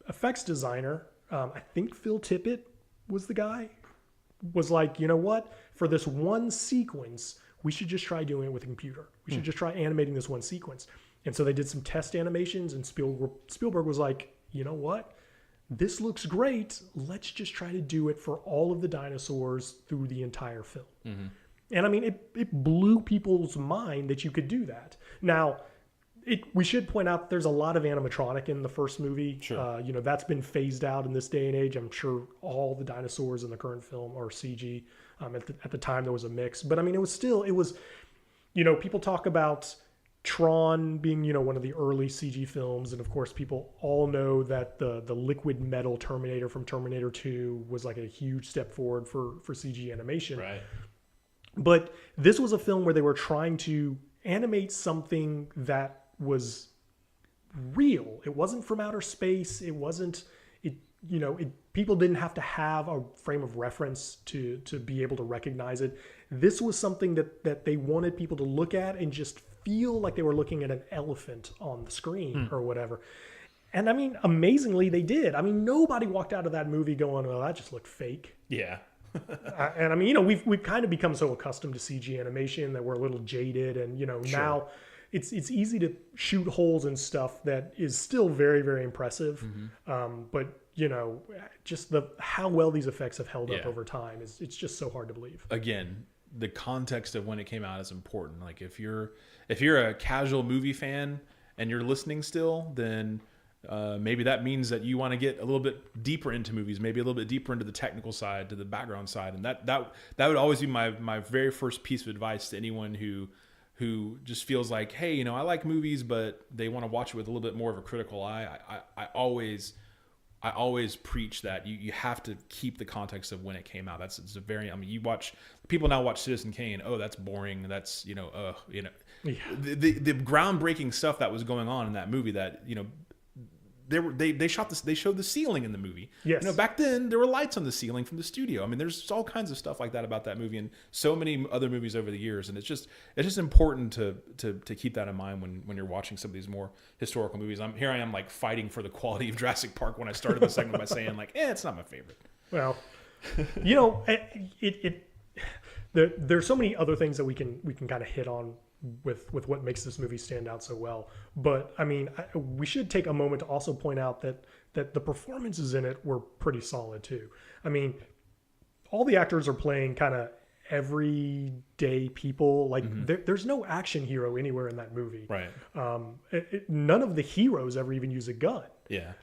effects designer, I think Phil Tippett was the guy, was like, you know what? For this one sequence, we should just try doing it with a computer. We should just try animating this one sequence. And so they did some test animations, and Spielberg was like, you know what? This looks great. Let's just try to do it for all of the dinosaurs through the entire film. And I mean, it blew people's mind that you could do that. Now, we should point out there's a lot of animatronic in the first movie. Sure. You know, that's been phased out in this day and age. I'm sure all the dinosaurs in the current film are CG. At the time, there was a mix. But I mean, it was, you know, people talk about Tron being, you know, one of the early CG films. And of course, people all know that the liquid metal Terminator from Terminator 2 was like a huge step forward for CG animation. Right. But this was a film where they were trying to animate something that was real. It wasn't from outer space. It wasn't, people didn't have to have a frame of reference to be able to recognize it. This was something that they wanted people to look at and just feel like they were looking at an elephant on the screen or whatever. And I mean, amazingly, they did. I mean, nobody walked out of that movie going, well, that just looked fake. Yeah. And I mean, you know, we've kind of become so accustomed to CG animation that we're a little jaded, and you know, now it's easy to shoot holes in stuff that is still very, very impressive. But you know, just how well these effects have held up over time it's just so hard to believe. Again, the context of when it came out is important. Like if you're a casual movie fan and you're listening still, then maybe that means that you want to get a little bit deeper into movies, maybe a little bit deeper into the technical side, to the background side. And that would always be my very first piece of advice to anyone who just feels like, hey, you know, I like movies, but they want to watch it with a little bit more of a critical eye. I always preach that you have to keep the context of when it came out. It's a very, I mean, people now watch Citizen Kane. Oh, that's boring. That's, the groundbreaking stuff that was going on in that movie that, you know, they showed the ceiling in the movie. Yes. You know, back then there were lights on the ceiling from the studio. I mean, there's all kinds of stuff like that about that movie and so many other movies over the years. And it's just important to keep that in mind when you're watching some of these more historical movies. I am like fighting for the quality of Jurassic Park when I started the segment by saying like, it's not my favorite. Well, you know, there's so many other things that we can kind of hit on with what makes this movie stand out so well. But I mean, we should take a moment to also point out that the performances in it were pretty solid too. I mean, all the actors are playing kind of everyday people. Like there's no action hero anywhere in that movie. Right. None of the heroes ever even use a gun. Yeah.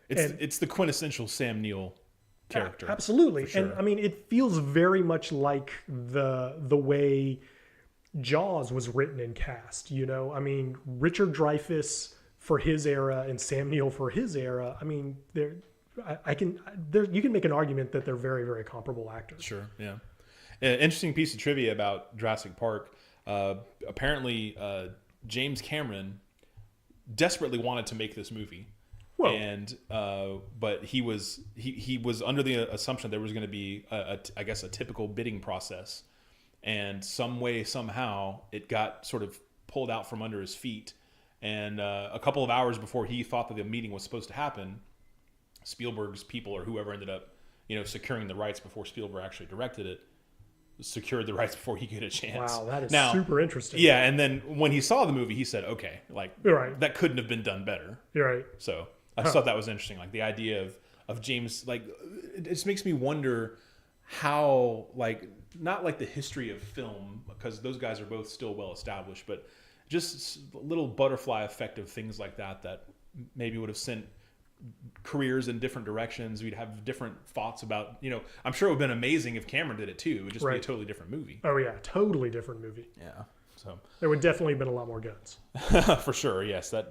It's the quintessential Sam Neill character. Absolutely. Sure. And I mean, it feels very much like the way Jaws was written and cast, you know. I mean, Richard Dreyfuss for his era and Sam Neill for his era. I mean, you can make an argument that they're very, very comparable actors. Sure, yeah. An interesting piece of trivia about Jurassic Park. Apparently, James Cameron desperately wanted to make this movie, but he was under the assumption there was going to be a typical bidding process. And some way, somehow, it got sort of pulled out from under his feet. And a couple of hours before he thought that the meeting was supposed to happen, Spielberg's people or whoever ended up, securing the rights before Spielberg actually directed it, secured the rights before he could get a chance. Wow, that is super interesting. Yeah, and then when he saw the movie, he said, okay, that couldn't have been done better. You're right. So I just thought that was interesting. Like the idea of James, like, it just makes me wonder how, like, not like the history of film, because those guys are both still well established, but just a little butterfly effect of things like that maybe would have sent careers in different directions. We'd have different thoughts about, I'm sure it would have been amazing if Cameron did it too. It would just be a totally different movie. Oh yeah, totally different movie. Yeah. So there would definitely have been a lot more guns. For sure, yes. It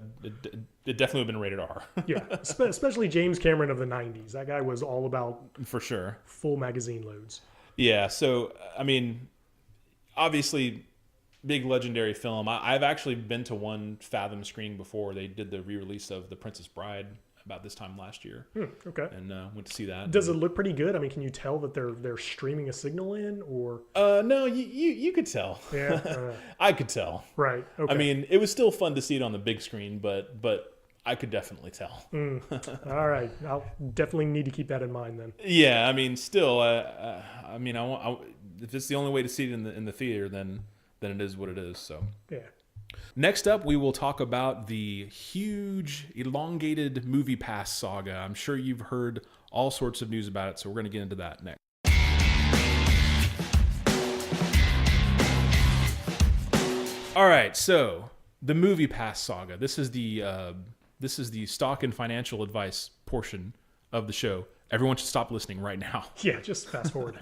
definitely would have been rated R. Yeah, especially James Cameron of the 90s. That guy was all about, for sure, full magazine loads. Yeah, so, I mean, obviously, big legendary film. I've actually been to one Fathom screening before. They did the re-release of The Princess Bride about this time last year. Okay. And went to see that. Does it look pretty good? I mean, can you tell that they're streaming a signal in, or? No, you could tell. Yeah. I could tell. Right. Okay. I mean, it was still fun to see it on the big screen, but I could definitely tell. All right. I'll definitely need to keep that in mind then. Yeah, I mean, still, I if it's the only way to see it in the theater, then then it is what it is. So Yeah. next up, we will talk about the huge, elongated MoviePass saga. I'm sure you've heard all sorts of news about it, so we're going to get into that next. All right, so the MoviePass saga. This is the stock and financial advice portion of the show. Everyone should stop listening right now. Yeah, just fast forward.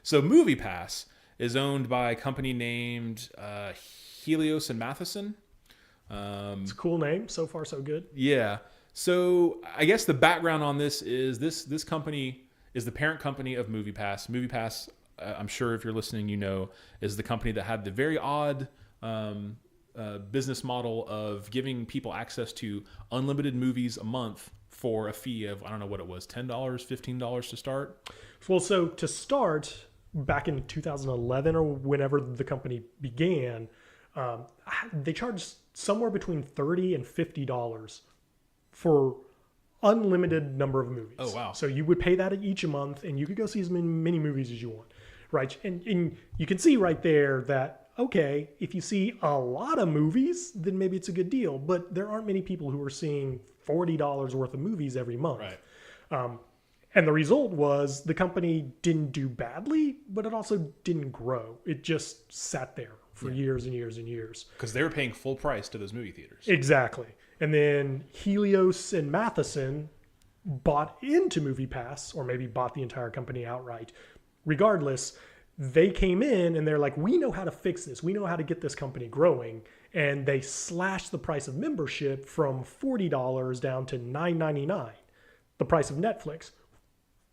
So MoviePass is owned by a company named Helios and Matheson. It's a cool name. So far, so good. Yeah. So I guess the background on this is this company is the parent company of MoviePass. MoviePass, I'm sure if you're listening, you know, is the company that had the very odd business model of giving people access to unlimited movies a month for a fee of, I don't know what it was, $10, $15 to start? Well, so to start, back in 2011 or whenever the company began, they charged somewhere between $30 and $50 for unlimited number of movies. Oh, wow. So you would pay that each month, and you could go see as many movies as you want, right? And you can see right there that, okay, if you see a lot of movies, then maybe it's a good deal. But there aren't many people who are seeing $40 worth of movies every month. Right. And the result was the company didn't do badly, but it also didn't grow. It just sat there for years and years and years. Because they were paying full price to those movie theaters. Exactly. And then Helios and Matheson bought into MoviePass, or maybe bought the entire company outright. Regardless, they came in and they're like, we know how to fix this. We know how to get this company growing. And they slashed the price of membership from $40 down to $9.99, the price of Netflix,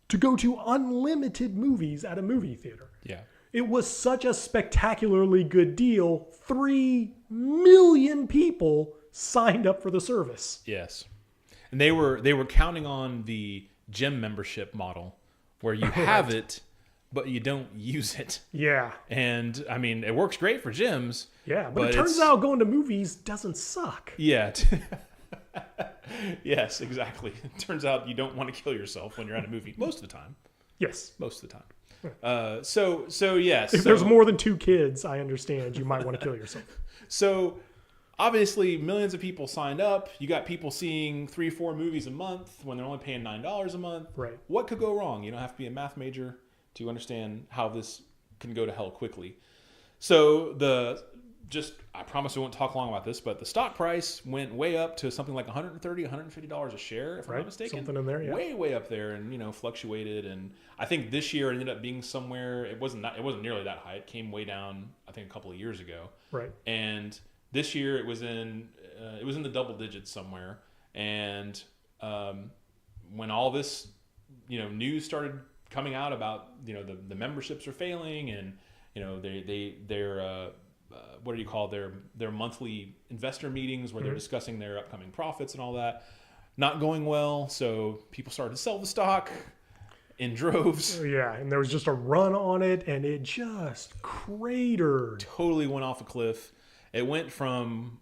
to go to unlimited movies at a movie theater. Yeah. It was such a spectacularly good deal. 3 million people signed up for the service. Yes. And they were counting on the gym membership model where you have it, but you don't use it. Yeah. And I mean, it works great for gyms. Yeah, but it turns out going to movies doesn't suck. Yeah. Yes, exactly. It turns out you don't want to kill yourself when you're at a movie most of the time. Yes. Most of the time. So yes. If there's more than 2 kids, I understand you might want to kill yourself. So obviously millions of people signed up. You got people seeing 3-4 movies a month when they're only paying $9 a month. Right. What could go wrong? You don't have to be a math major to understand how this can go to hell quickly. So I promise we won't talk long about this, but the stock price went way up to something like $130, $150 a share, if I'm not mistaken. Something in there, yeah. Way up there, and fluctuated. And I think this year it ended up being somewhere. It wasn't nearly that high. It came way down, I think, a couple of years ago. Right. And this year it was in the double digits somewhere. And when all this news started coming out about the memberships are failing, and they're what do you call their monthly investor meetings where they're discussing their upcoming profits and all that, not going well. So people started to sell the stock in droves. Yeah, and there was just a run on it, and it just cratered. Totally went off a cliff. It went from,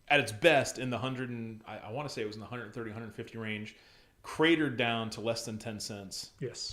at its best in the I want to say it was in the 130, 150 range, cratered down to less than 10 cents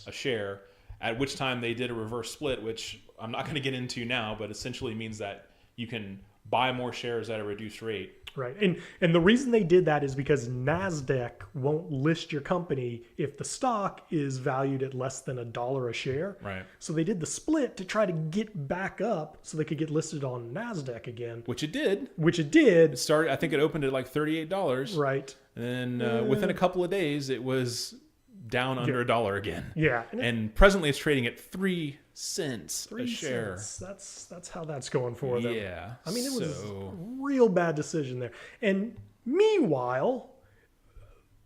a share, at which time they did a reverse split, which I'm not going to get into now, but essentially means that you can buy more shares at a reduced rate. Right. And the reason they did that is because NASDAQ won't list your company if the stock is valued at less than $1 a share. Right. So they did the split to try to get back up so they could get listed on NASDAQ again. Which it did. It started, I think it opened at like $38. Right. And then within a couple of days, it was down under $1 again. Yeah. And presently it's trading at 3 cents a share. That's how that's going for them. Yeah. I mean, it was a real bad decision there. And meanwhile,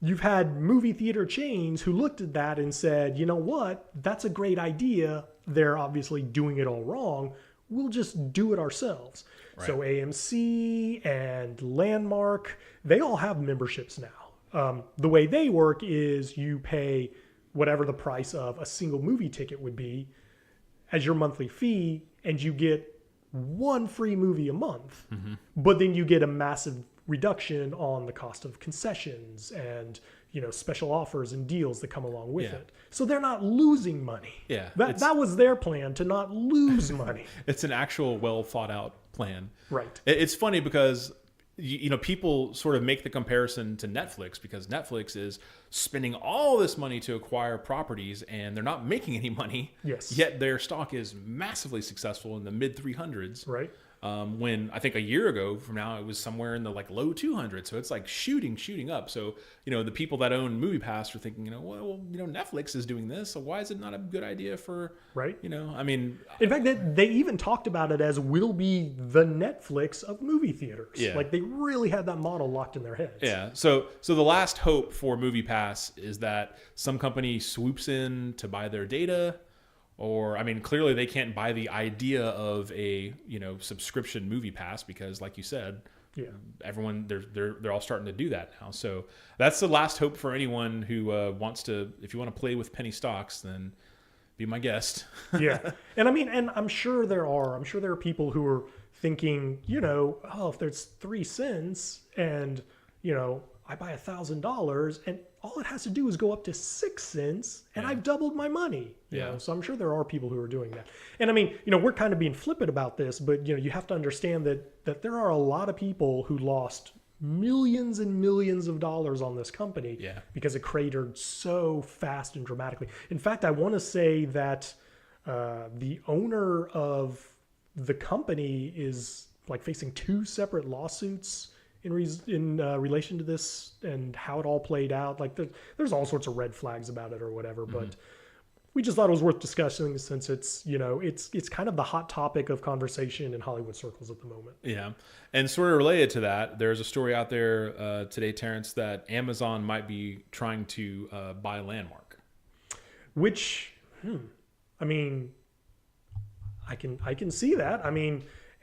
you've had movie theater chains who looked at that and said, you know what? That's a great idea. They're obviously doing it all wrong. We'll just do it ourselves. Right. So AMC and Landmark, they all have memberships now. The way they work is you pay whatever the price of a single movie ticket would be as your monthly fee, and you get 1 free movie a month. Mm-hmm. But then you get a massive reduction on the cost of concessions and special offers and deals that come along with Yeah. it. So they're not losing money. Yeah, That was their plan, to not lose money. It's an actual well thought out plan. Right. It's funny because people sort of make the comparison to Netflix, because Netflix is spending all this money to acquire properties and they're not making any money. Yes. Yet their stock is massively successful in the mid 300s. Right. When I think a year ago from now, it was somewhere in the low 200s. So it's like shooting up. So, the people that own MoviePass are thinking, Netflix is doing this. So why is it not a good idea for, right? In fact, they even talked about it as will be the Netflix of movie theaters. Yeah. Like they really had that model locked in their heads. Yeah. So the last hope for MoviePass is that some company swoops in to buy their data. Or, clearly they can't buy the idea of a, subscription movie pass because, like you said, yeah, everyone, they're all starting to do that now. So that's the last hope for anyone who wants to, if you want to play with penny stocks, then be my guest. Yeah. And and I'm sure there are people who are thinking, if there's 3 cents and, I buy $1,000 and all it has to do is go up to 6 cents and I've doubled my money. Yeah. So I'm sure there are people who are doing that. And we're kind of being flippant about this, but you have to understand that there are a lot of people who lost millions and millions of dollars on this company because it cratered so fast and dramatically. In fact, I want to say that the owner of the company is facing 2 separate lawsuits in relation to this and how it all played out. There's all sorts of red flags about it or whatever, but we just thought it was worth discussing since it's it's kind of the hot topic of conversation in Hollywood circles at the moment. Yeah. And sort of related to that, there's a story out there today, Terrence, that Amazon might be trying to buy Landmark. Which, I can see that.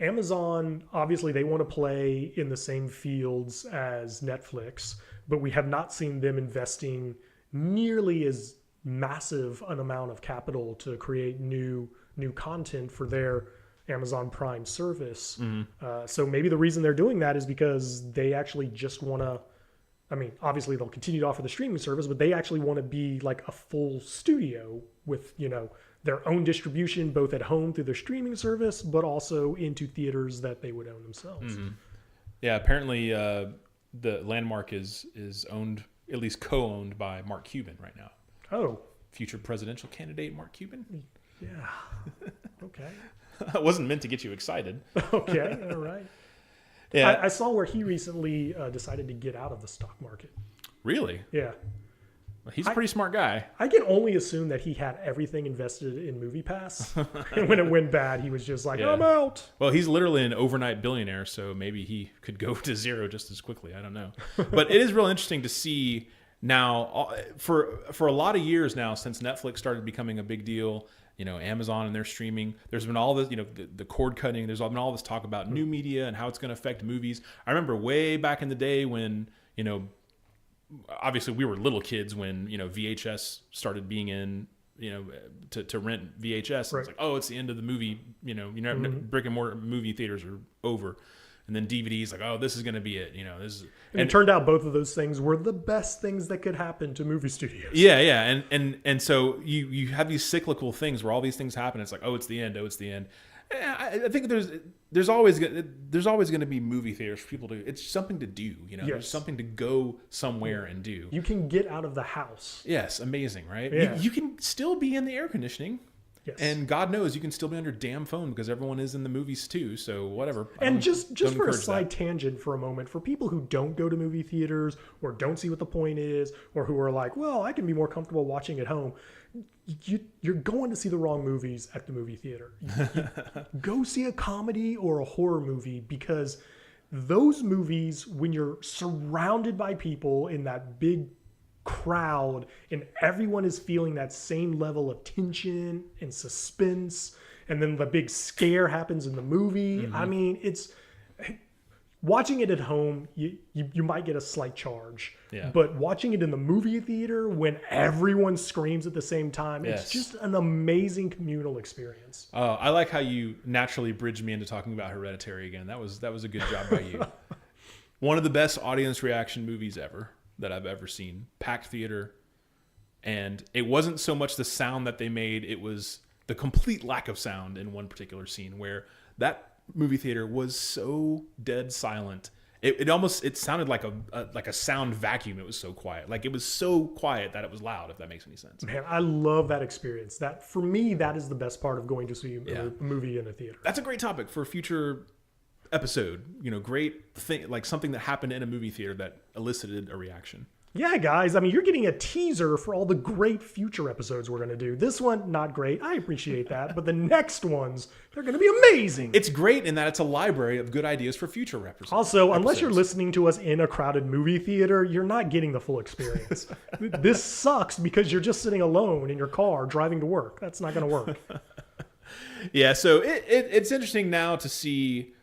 Amazon, obviously, they want to play in the same fields as Netflix, but we have not seen them investing nearly as massive an amount of capital to create new content for their Amazon Prime service. So maybe the reason they're doing that is because they actually just want to, obviously they'll continue to offer the streaming service, but they actually want to be like a full studio with, their own distribution, both at home through their streaming service, but also into theaters that they would own themselves. Yeah, apparently the Landmark is owned, at least co-owned by Mark Cuban right now. Oh. Future presidential candidate Mark Cuban. Yeah. Okay. I wasn't meant to get you excited. Okay, all right. Yeah. I saw where he recently decided to get out of the stock market. Really? Yeah. Well, he's a pretty smart guy. I can only assume that he had everything invested in MoviePass. And when it went bad, he was just like, I'm out. Well, he's literally an overnight billionaire, so maybe he could go to zero just as quickly. I don't know. But it is real interesting to see now, for a lot of years now, since Netflix started becoming a big deal, Amazon and their streaming, there's been all this, the cord cutting, there's been all this talk about new media and how it's going to affect movies. I remember way back in the day when, obviously we were little kids when, VHS started being in, to rent VHS. Right. It's like, oh, it's the end of the movie, brick and mortar movie theaters are over. And then DVDs, like, oh, this is going to be it. And it turned out both of those things were the best things that could happen to movie studios. Yeah. And so you have these cyclical things where all these things happen. It's like, oh, it's the end. Oh, it's the end. I think there's always going to be movie theaters for people to. It's something to do. Yes. There's something to go somewhere and do. You can get out of the house. Yes, amazing, right? Yeah. You can still be in the air conditioning. Yes. And God knows you can still be on your damn phone because everyone is in the movies too. So whatever. And just for a side tangent for a moment, for people who don't go to movie theaters or don't see what the point is, or who are like, well, I can be more comfortable watching at home. You're going to see the wrong movies at the movie theater. Go see a comedy or a horror movie, because those movies, when you're surrounded by people in that big crowd and everyone is feeling that same level of tension and suspense, and then the big scare happens in the movie. It's watching it at home, you might get a slight charge. Yeah. But watching it in the movie theater when everyone screams at the same time, it's just an amazing communal experience. I like how you naturally bridged me into talking about Hereditary again. That was a good job by you. One of the best audience reaction movies ever. that I've ever seen. Packed theater. And it wasn't so much the sound that they made, it was the complete lack of sound in one particular scene where that movie theater was so dead silent. It sounded like a sound vacuum. It was so quiet. Like it was so quiet that it was loud, if that makes any sense. Man, I love that experience. That for me, that is the best part of going to see a movie in a theater. That's a great topic for a future episode. Great thing, like something that happened in a movie theater that elicited a reaction. Yeah, guys. I mean, you're getting a teaser for all the great future episodes we're going to do. This one, not great. I appreciate that. But the next ones, they're going to be amazing. It's great in that it's a library of good ideas for future episodes. Also, unless you're listening to us in a crowded movie theater, you're not getting the full experience. This sucks because you're just sitting alone in your car driving to work. That's not going to work. Yeah, so it's interesting now to see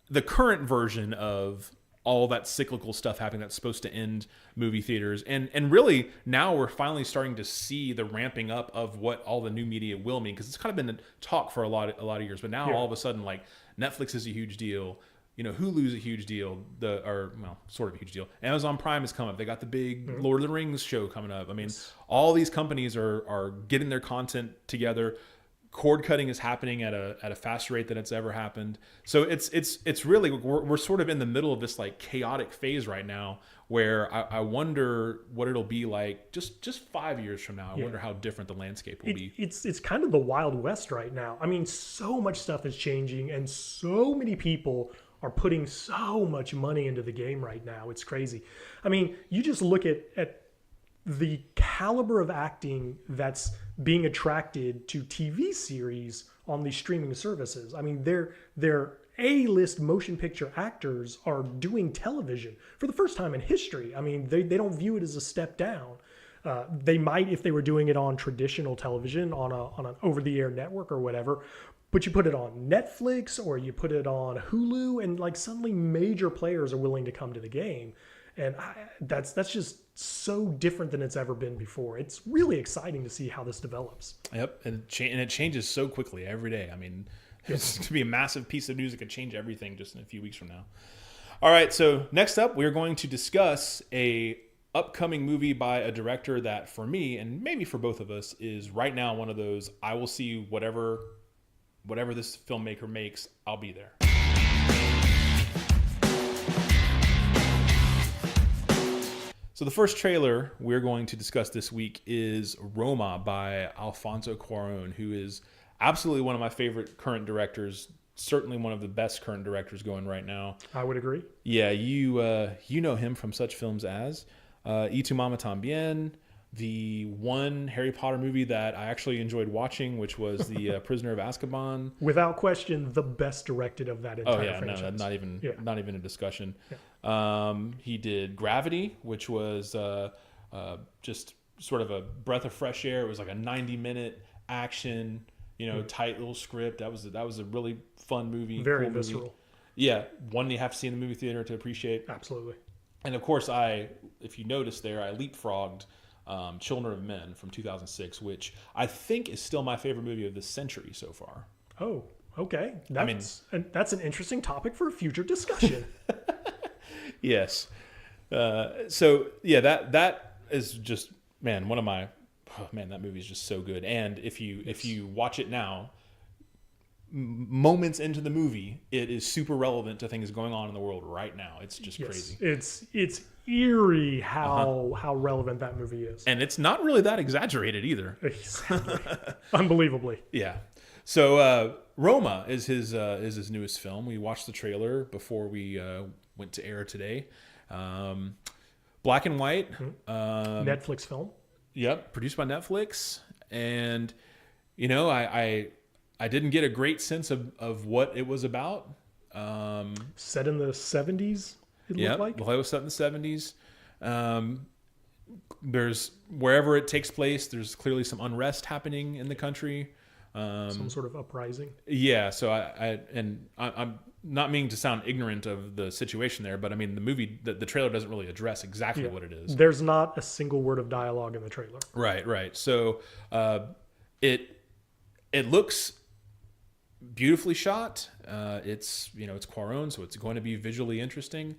the current version of all that cyclical stuff happening that's supposed to end movie theaters. And really now we're finally starting to see the ramping up of what all the new media will mean, because it's kind of been a talk for a lot of years. But now all of a sudden, like, Netflix is a huge deal. Hulu's a huge deal, sort of a huge deal. Amazon Prime has come up. They got the big Lord of the Rings show coming up. I mean, all these companies are getting their content together. Cord cutting is happening at a faster rate than it's ever happened. So it's really, we're sort of in the middle of this like chaotic phase right now, where I wonder what it'll be like just 5 years from now. I wonder how different the landscape will be. It's kind of the Wild West right now. I mean, so much stuff is changing, and so many people are putting so much money into the game right now. It's crazy. I mean, you just look at the caliber of acting that's being attracted to TV series on these streaming services. I mean, their A-list motion picture actors are doing television for the first time in history. I mean, they don't view it as a step down. They might if they were doing it on traditional television, on an over-the-air network or whatever. But you put it on Netflix or you put it on Hulu, and like suddenly major players are willing to come to the game. And that's just so different than it's ever been before. It's really exciting to see how this develops. Yep, and it changes so quickly every day. I mean, it's going to be a massive piece of news that could change everything just in a few weeks from now. All right, so next up, we're going to discuss a upcoming movie by a director that, for me, and maybe for both of us, is right now one of those, I will see whatever this filmmaker makes, I'll be there. So the first trailer we're going to discuss this week is Roma by Alfonso Cuarón, who is absolutely one of my favorite current directors, certainly one of the best current directors going right now. I would agree. Yeah, you know him from such films as Y Tu Mamá También, the one Harry Potter movie that I actually enjoyed watching, which was The Prisoner of Azkaban. Without question, the best directed of that entire franchise. No, not even a discussion. Yeah. He did Gravity, which was just sort of a breath of fresh air. It was like a 90-minute action, tight little script. That was a really fun movie. Very cool visceral. Movie. Yeah, one you have to see in the movie theater to appreciate. Absolutely. And of course, if you noticed there, I leapfrogged Children of Men from 2006, which I think is still my favorite movie of this century so far. Oh, okay. That's an interesting topic for a future discussion. Yes. So yeah, that is just, man, that movie is just so good. And if you watch it now, moments into the movie, it is super relevant to things going on in the world right now. It's just crazy. It's eerie how relevant that movie is. And it's not really that exaggerated either. Exactly. Unbelievably. Yeah. So Roma is his newest film. We watched the trailer before we went to air today. Black and white. Netflix film. Yep. Produced by Netflix. And, I didn't get a great sense of what it was about. Set in the 70s, it looked like? Well, it was set in the 70s. There's, wherever it takes place, there's clearly some unrest happening in the country. Some sort of uprising. Yeah, so I'm not meaning to sound ignorant of the situation there, but I mean, the movie, the trailer doesn't really address exactly what it is. There's not a single word of dialogue in the trailer. Right. So it looks beautifully shot. It's Cuarón, so it's going to be visually interesting.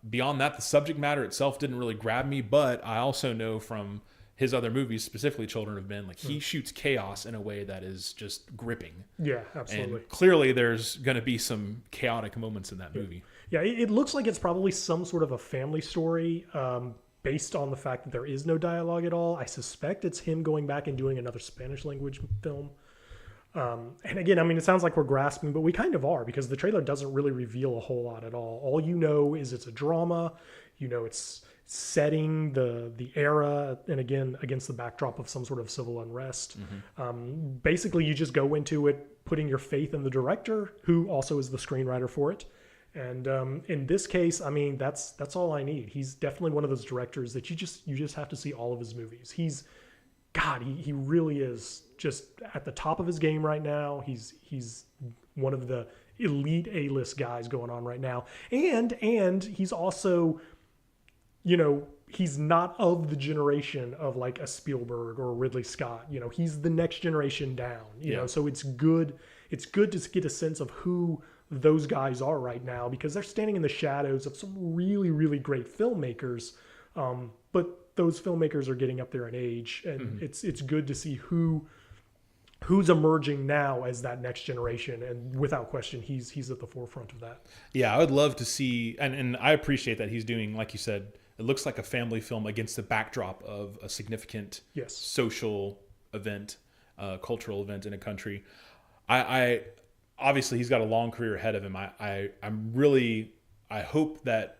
Beyond that, the subject matter itself didn't really grab me, but I also know from his other movies, specifically Children of Men, like he shoots chaos in a way that is just gripping. Yeah, absolutely. And clearly there's going to be some chaotic moments in that movie. Yeah, it looks like it's probably some sort of a family story based on the fact that there is no dialogue at all. I suspect it's him going back and doing another Spanish language film. And again, I mean, it sounds like we're grasping, but we kind of are, because the trailer doesn't really reveal a whole lot at all. All you know is it's a drama. You know, it's setting the era, and again, against the backdrop of some sort of civil unrest. Basically, you just go into it putting your faith in the director, who also is the screenwriter for it. And in this case, I mean, that's all I need. He's definitely one of those directors that you just have to see all of his movies. He really is just at the top of his game right now. He's one of the elite A-list guys going on right now. And he's also, you know, he's not of the generation of like a Spielberg or a Ridley Scott. You know, he's the next generation down, you know, so it's good to get a sense of who those guys are right now, because they're standing in the shadows of some really, really great filmmakers. But those filmmakers are getting up there in age, and it's good to see who's emerging now as that next generation. And without question, he's at the forefront of that. Yeah, I would love to see, and I appreciate that he's doing, like you said, it looks like a family film against the backdrop of a significant social event, cultural event in a country. I obviously he's got a long career ahead of him. I hope that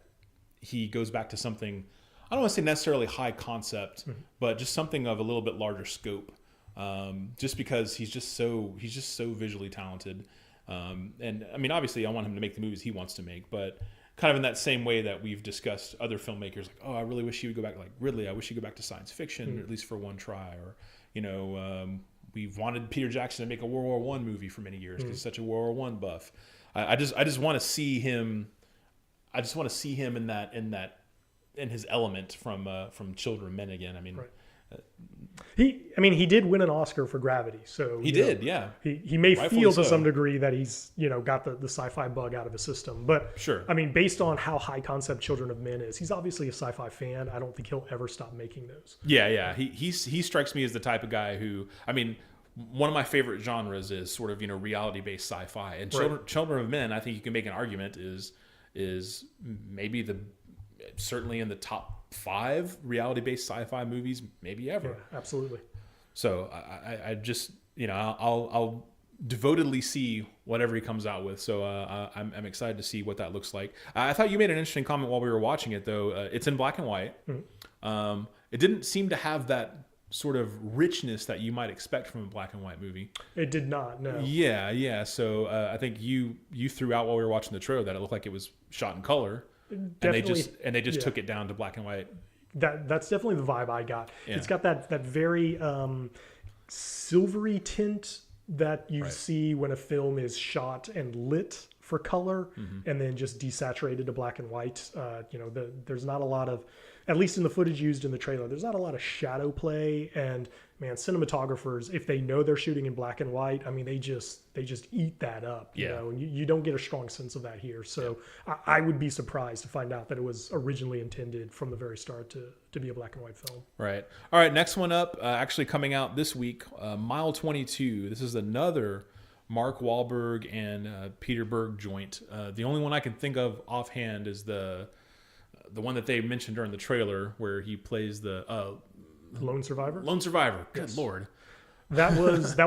he goes back to something, I don't want to say necessarily high concept, but just something of a little bit larger scope. Just because he's just so visually talented. And I mean, obviously I want him to make the movies he wants to make, but kind of in that same way that we've discussed other filmmakers, like, oh, I really wish he would go back, like Ridley, I wish he'd go back to science fiction, at least for one try. Or, you know, we've wanted Peter Jackson to make a World War I movie for many years because he's such a World War I buff. I just want to see him. I just want to see him in his element from Children of Men again. I mean, he did win an Oscar for Gravity, so he may rightfully feel so. To some degree that he's, you know, got the sci-fi bug out of his system. But sure, I mean, based on how high concept Children of Men is, he's obviously a sci-fi fan. I don't think he'll ever stop making those. Yeah. He strikes me as the type of guy who, I mean, one of my favorite genres is sort of, you know, reality-based sci-fi, and Children of Men, I think you can make an argument is maybe certainly in the top 5 reality-based sci-fi movies maybe ever. Yeah, absolutely. So I just, you know, I'll devotedly see whatever he comes out with. So I'm excited to see what that looks like. I thought you made an interesting comment while we were watching it, though. It's in black and white. It didn't seem to have that sort of richness that you might expect from a black and white movie. It did not, no. Yeah. So I think you threw out while we were watching the trailer that it looked like it was shot in color. Definitely, and they just took it down to black and white. That's definitely the vibe I got. Yeah. It's got that very silvery tint that you see when a film is shot and lit for color, and then just desaturated to black and white. You know, there's not a lot of, at least in the footage used in the trailer, there's not a lot of shadow play. And man, cinematographers, if they know they're shooting in black and white, I mean, they just eat that up, you know, and you don't get a strong sense of that here. So I would be surprised to find out that it was originally intended from the very start to be a black and white film. Right. All right. Next one up, actually coming out this week, Mile 22. This is another Mark Wahlberg and Peter Berg joint. The only one I can think of offhand is the one that they mentioned during the trailer, where he plays the Lone Survivor. Good Lord. That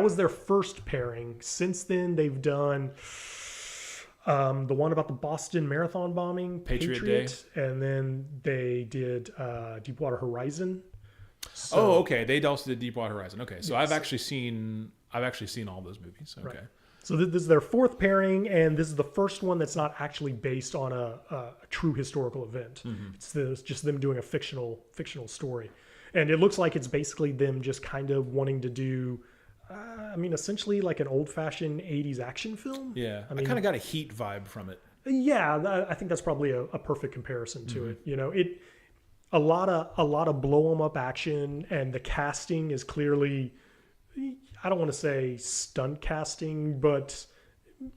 was their first pairing. Since then, they've done the one about the Boston Marathon bombing, Patriot Day, and then they did Deepwater Horizon. So, okay. They also did Deepwater Horizon. Okay, so yes. I've actually seen all those movies. Okay. Right. So this is their fourth pairing, and this is the first one that's not actually based on a true historical event. It's just them doing a fictional story. And it looks like it's basically them just kind of wanting to do, essentially like an old-fashioned 80s action film. Yeah, I kind of got a Heat vibe from it. Yeah, I think that's probably a perfect comparison to it. You know, a lot of blow-em-up action, and the casting is clearly, I don't want to say stunt casting, but,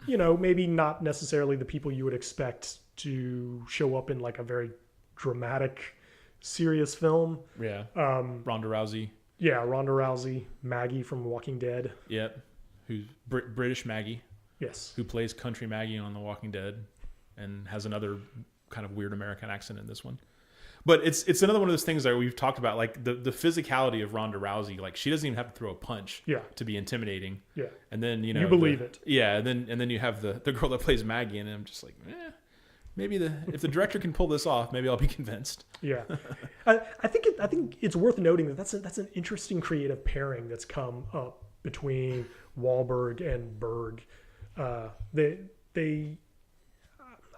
you know, maybe not necessarily the people you would expect to show up in like a very dramatic, serious film. Yeah. Ronda Rousey. Yeah, Ronda Rousey, Maggie from Walking Dead. Yep. Who's British Maggie. Yes. Who plays Country Maggie on The Walking Dead and has another kind of weird American accent in this one. But it's another one of those things that we've talked about, like the physicality of Ronda Rousey. Like she doesn't even have to throw a punch to be intimidating. Yeah. And then, you believe it. Yeah. And then you have the girl that plays Maggie, and I'm just like, maybe if the director can pull this off, maybe I'll be convinced. Yeah. I think it's worth noting that that's an interesting creative pairing that's come up between Wahlberg and Berg.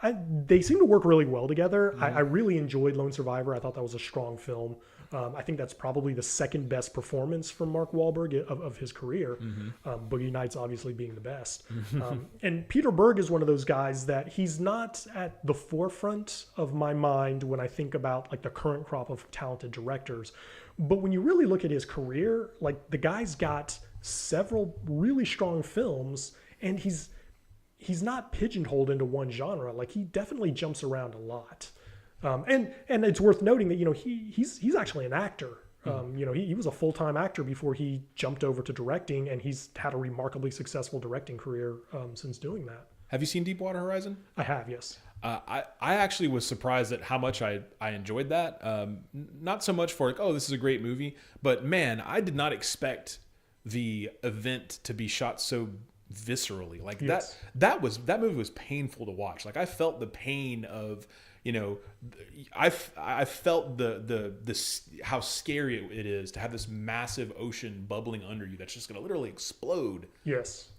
They seem to work really well together. Mm-hmm. I really enjoyed Lone Survivor. I thought that was a strong film. I think that's probably the second best performance from Mark Wahlberg of his career. Mm-hmm. Boogie Nights obviously being the best. And Peter Berg is one of those guys that he's not at the forefront of my mind when I think about like the current crop of talented directors. But when you really look at his career, like the guy's got several really strong films, and he's not pigeonholed into one genre. Like he definitely jumps around a lot. And it's worth noting that, he's actually an actor. He was a full-time actor before he jumped over to directing, and he's had a remarkably successful directing career since doing that. Have you seen Deepwater Horizon? I have, yes. I actually was surprised at how much I enjoyed that. Not so much for like, oh, this is a great movie, but man, I did not expect the event to be shot so viscerally. Like yes. that movie was painful to watch. Like I felt the pain of, I felt the how scary it is to have this massive ocean bubbling under you that's just going to literally explode. Yes.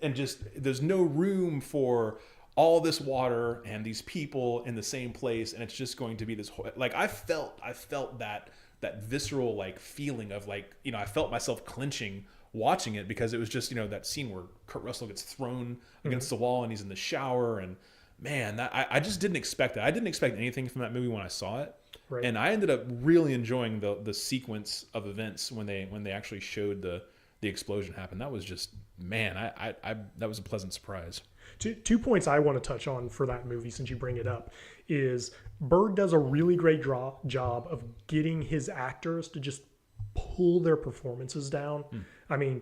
And just there's no room for all this water and these people in the same place, and it's just going to be this like I felt that visceral like feeling of like, I felt myself clenching watching it, because it was just, that scene where Kurt Russell gets thrown against the wall and he's in the shower, and man, that I just didn't expect that. I didn't expect anything from that movie when I saw it. Right. And I ended up really enjoying the sequence of events when they actually showed the explosion happen. That was just, man, I that was a pleasant surprise. 2 points I want to touch on for that movie, since you bring it up, is Berg does a really great job of getting his actors to just pull their performances down. I mean,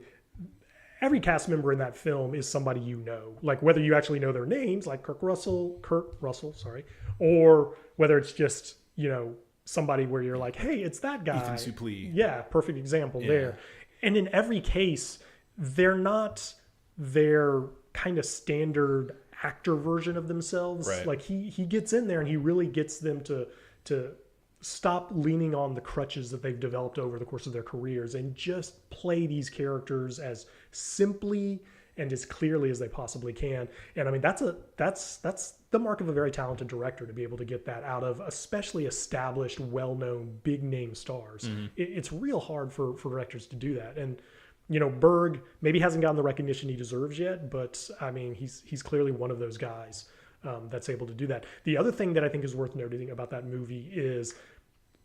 every cast member in that film is somebody like whether you actually know their names, like Kurt Russell, or whether it's just, somebody where you're like, hey, it's that guy. Ethan Suplee. Yeah, perfect example there. And in every case, they're not their kind of standard actor version of themselves. Right. Like he gets in there and he really gets them to stop leaning on the crutches that they've developed over the course of their careers and just play these characters as simply and as clearly as they possibly can. And I mean, that's the mark of a very talented director, to be able to get that out of especially established, well-known, big-name stars. Mm-hmm. It's real hard for directors to do that. And, Berg maybe hasn't gotten the recognition he deserves yet, but I mean, he's clearly one of those guys that's able to do that. The other thing that I think is worth noting about that movie is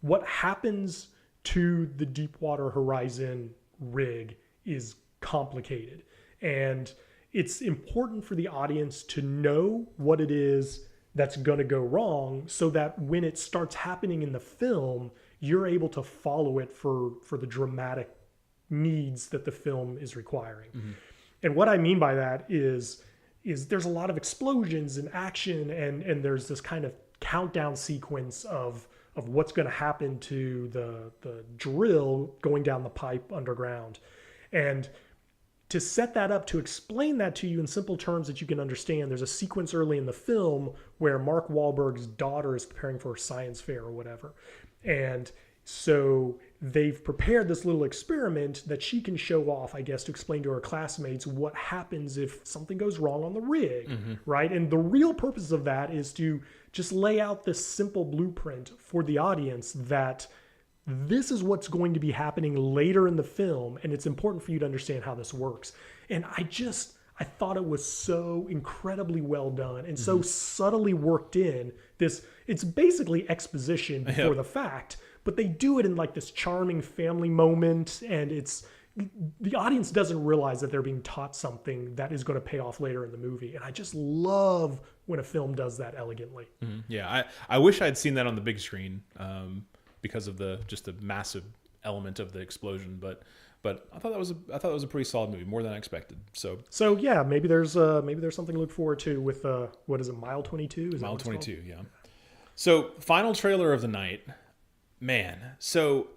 what happens to the Deepwater Horizon rig is complicated. And it's important for the audience to know what it is that's going to go wrong, so that when it starts happening in the film, you're able to follow it for the dramatic needs that the film is requiring. Mm-hmm. And what I mean by that is there's a lot of explosions and action, and there's this kind of countdown sequence of what's going to happen to the drill going down the pipe underground. And to set that up, to explain that to you in simple terms that you can understand, there's a sequence early in the film where Mark Wahlberg's daughter is preparing for a science fair or whatever. And so they've prepared this little experiment that she can show off, I guess, to explain to her classmates what happens if something goes wrong on the rig, right? And the real purpose of that is to just lay out this simple blueprint for the audience that this is what's going to be happening later in the film, and it's important for you to understand how this works. And I thought it was so incredibly well done and so subtly worked in. It's basically exposition for the fact, but they do it in like this charming family moment, and the audience doesn't realize that they're being taught something that is going to pay off later in the movie. And I just love when a film does that elegantly. Yeah, I wish I'd seen that on the big screen because of the massive element of the explosion, but I thought that was a pretty solid movie, more than I expected. So yeah, maybe there's something to look forward to with what is it, Mile 22? Mile 22, yeah. So final trailer of the night, man. So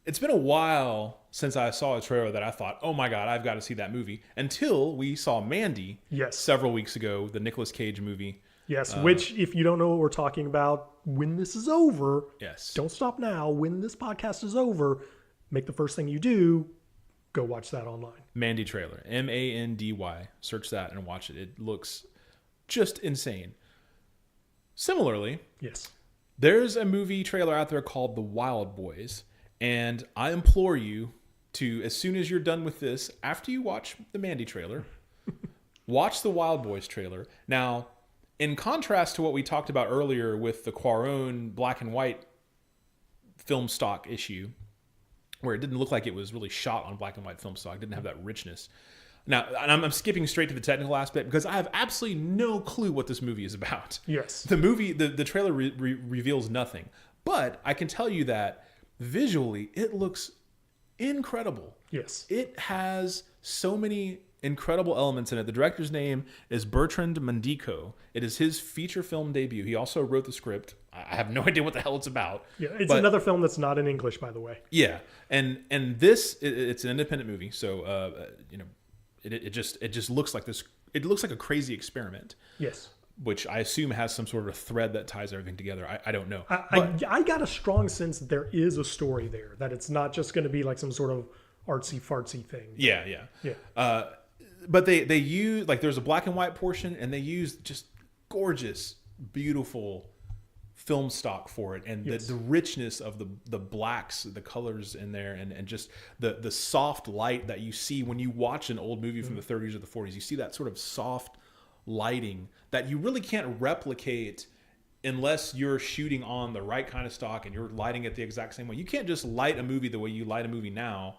it's been a while since I saw a trailer that I thought, oh my God, I've got to see that movie. Until we saw Mandy several weeks ago, the Nicolas Cage movie. Yes, which, if you don't know what we're talking about, when this is over, don't stop now. When this podcast is over, make the first thing you do, go watch that online. Mandy trailer, Mandy. Search that and watch it. It looks just insane. Similarly, there's a movie trailer out there called The Wild Boys. And I implore you to, as soon as you're done with this, after you watch the Mandy trailer, watch the Wild Boys trailer. Now, in contrast to what we talked about earlier with the Cuarón black and white film stock issue, where it didn't look like it was really shot on black and white film stock, didn't have that richness. Now, and I'm skipping straight to the technical aspect because I have absolutely no clue what this movie is about. Yes. The movie, the trailer reveals nothing. But I can tell you that visually, it looks incredible. Yes. It has so many incredible elements in it. The director's name is Bertrand Mandico. It is his feature film debut. He also wrote the script. I have no idea what the hell it's about. Yeah, it's another film that's not in English, by the way. Yeah, and this it's an independent movie, so it just looks like this. It looks like a crazy experiment. Yes. Which I assume has some sort of thread that ties everything together. I don't know. I got a strong sense that there is a story there, that it's not just going to be like some sort of artsy-fartsy thing. Yeah. But they use, like, there's a black and white portion, and they use just gorgeous, beautiful film stock for it, and the richness of the blacks, the colors in there, and just the soft light that you see when you watch an old movie from the 30s or the 40s. You see that sort of soft lighting that you really can't replicate unless you're shooting on the right kind of stock and you're lighting it the exact same way. You can't just light a movie the way you light a movie now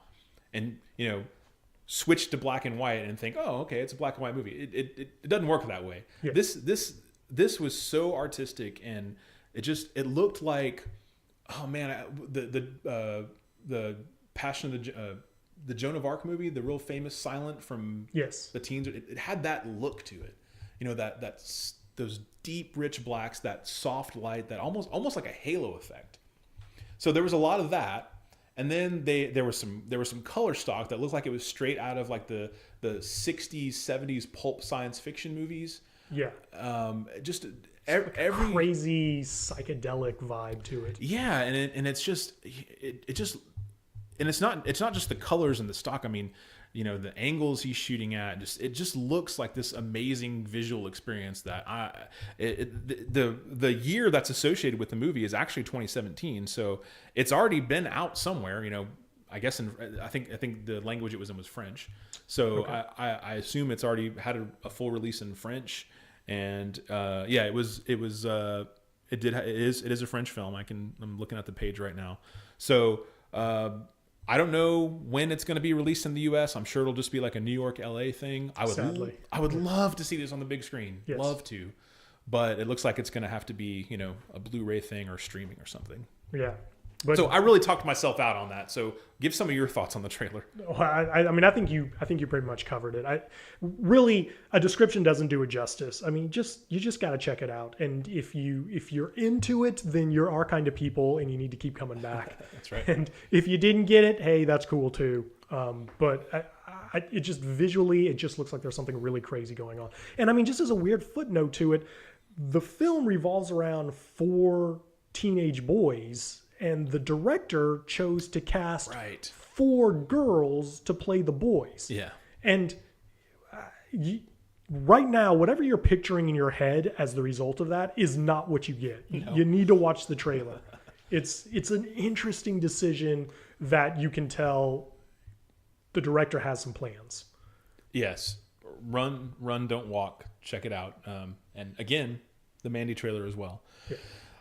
and, switch to black and white and think, oh, okay, it's a black and white movie. It doesn't work that way. Yeah. This was so artistic, and it looked like, oh man, the Passion of the Joan of Arc movie, the real famous silent from the teens. It had that look to it. That's those deep, rich blacks, that soft light, that almost like a halo effect. So there was a lot of that, and then there was some color stock that looked like it was straight out of like the 60s, 70s pulp science fiction movies. Yeah. Just every crazy psychedelic vibe to it. Yeah, and it's just and it's not just the colors and the stock. I mean, the angles he's shooting at, it just looks like this amazing visual experience that the year that's associated with the movie is actually 2017. So it's already been out somewhere, I guess I think the language it was in was French. So okay. I assume it's already had a full release in French. And it is a French film. I'm looking at the page right now. So I don't know when it's going to be released in the U.S. I'm sure it'll just be like a New York, L.A. thing. I would love to see this on the big screen. Yes. Love to, but it looks like it's going to have to be a Blu-ray thing or streaming or something. Yeah. So I really talked myself out on that. So give some of your thoughts on the trailer. I think you pretty much covered it. Really, a description doesn't do it justice. I mean, you just got to check it out. And if you're into it, then you're our kind of people, and you need to keep coming back. That's right. And if you didn't get it, hey, that's cool too. But it just visually, it just looks like there's something really crazy going on. And I mean, just as a weird footnote to it, the film revolves around 4 teenage boys. And the director chose to cast 4 girls to play the boys. Yeah. And right now, whatever you're picturing in your head as the result of that is not what you get. No. You need to watch the trailer. It's an interesting decision that you can tell the director has some plans. Yes. Run, don't walk. Check it out. And again, the Mandy trailer as well. Yeah.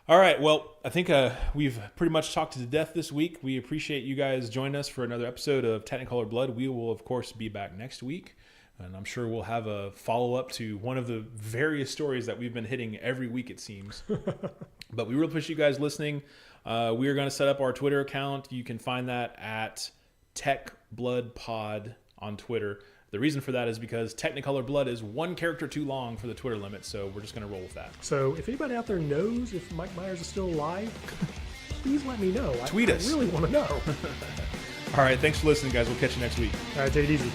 All right. Well, I think we've pretty much talked to death this week. We appreciate you guys joining us for another episode of Technicolor Blood. We will, of course, be back next week And I'm sure we'll have a follow-up to one of the various stories that we've been hitting every week, it seems. But we really appreciate you guys listening. We are going to set up our Twitter account. You can find that at TechBloodPod on Twitter. The reason for that is because Technicolor Blood is one character too long for the Twitter limit, so we're just going to roll with that. So if anybody out there knows if Mike Myers is still alive, please let me know. Tweet us. I really want to know. All right, thanks for listening, guys. We'll catch you next week. All right, take it easy.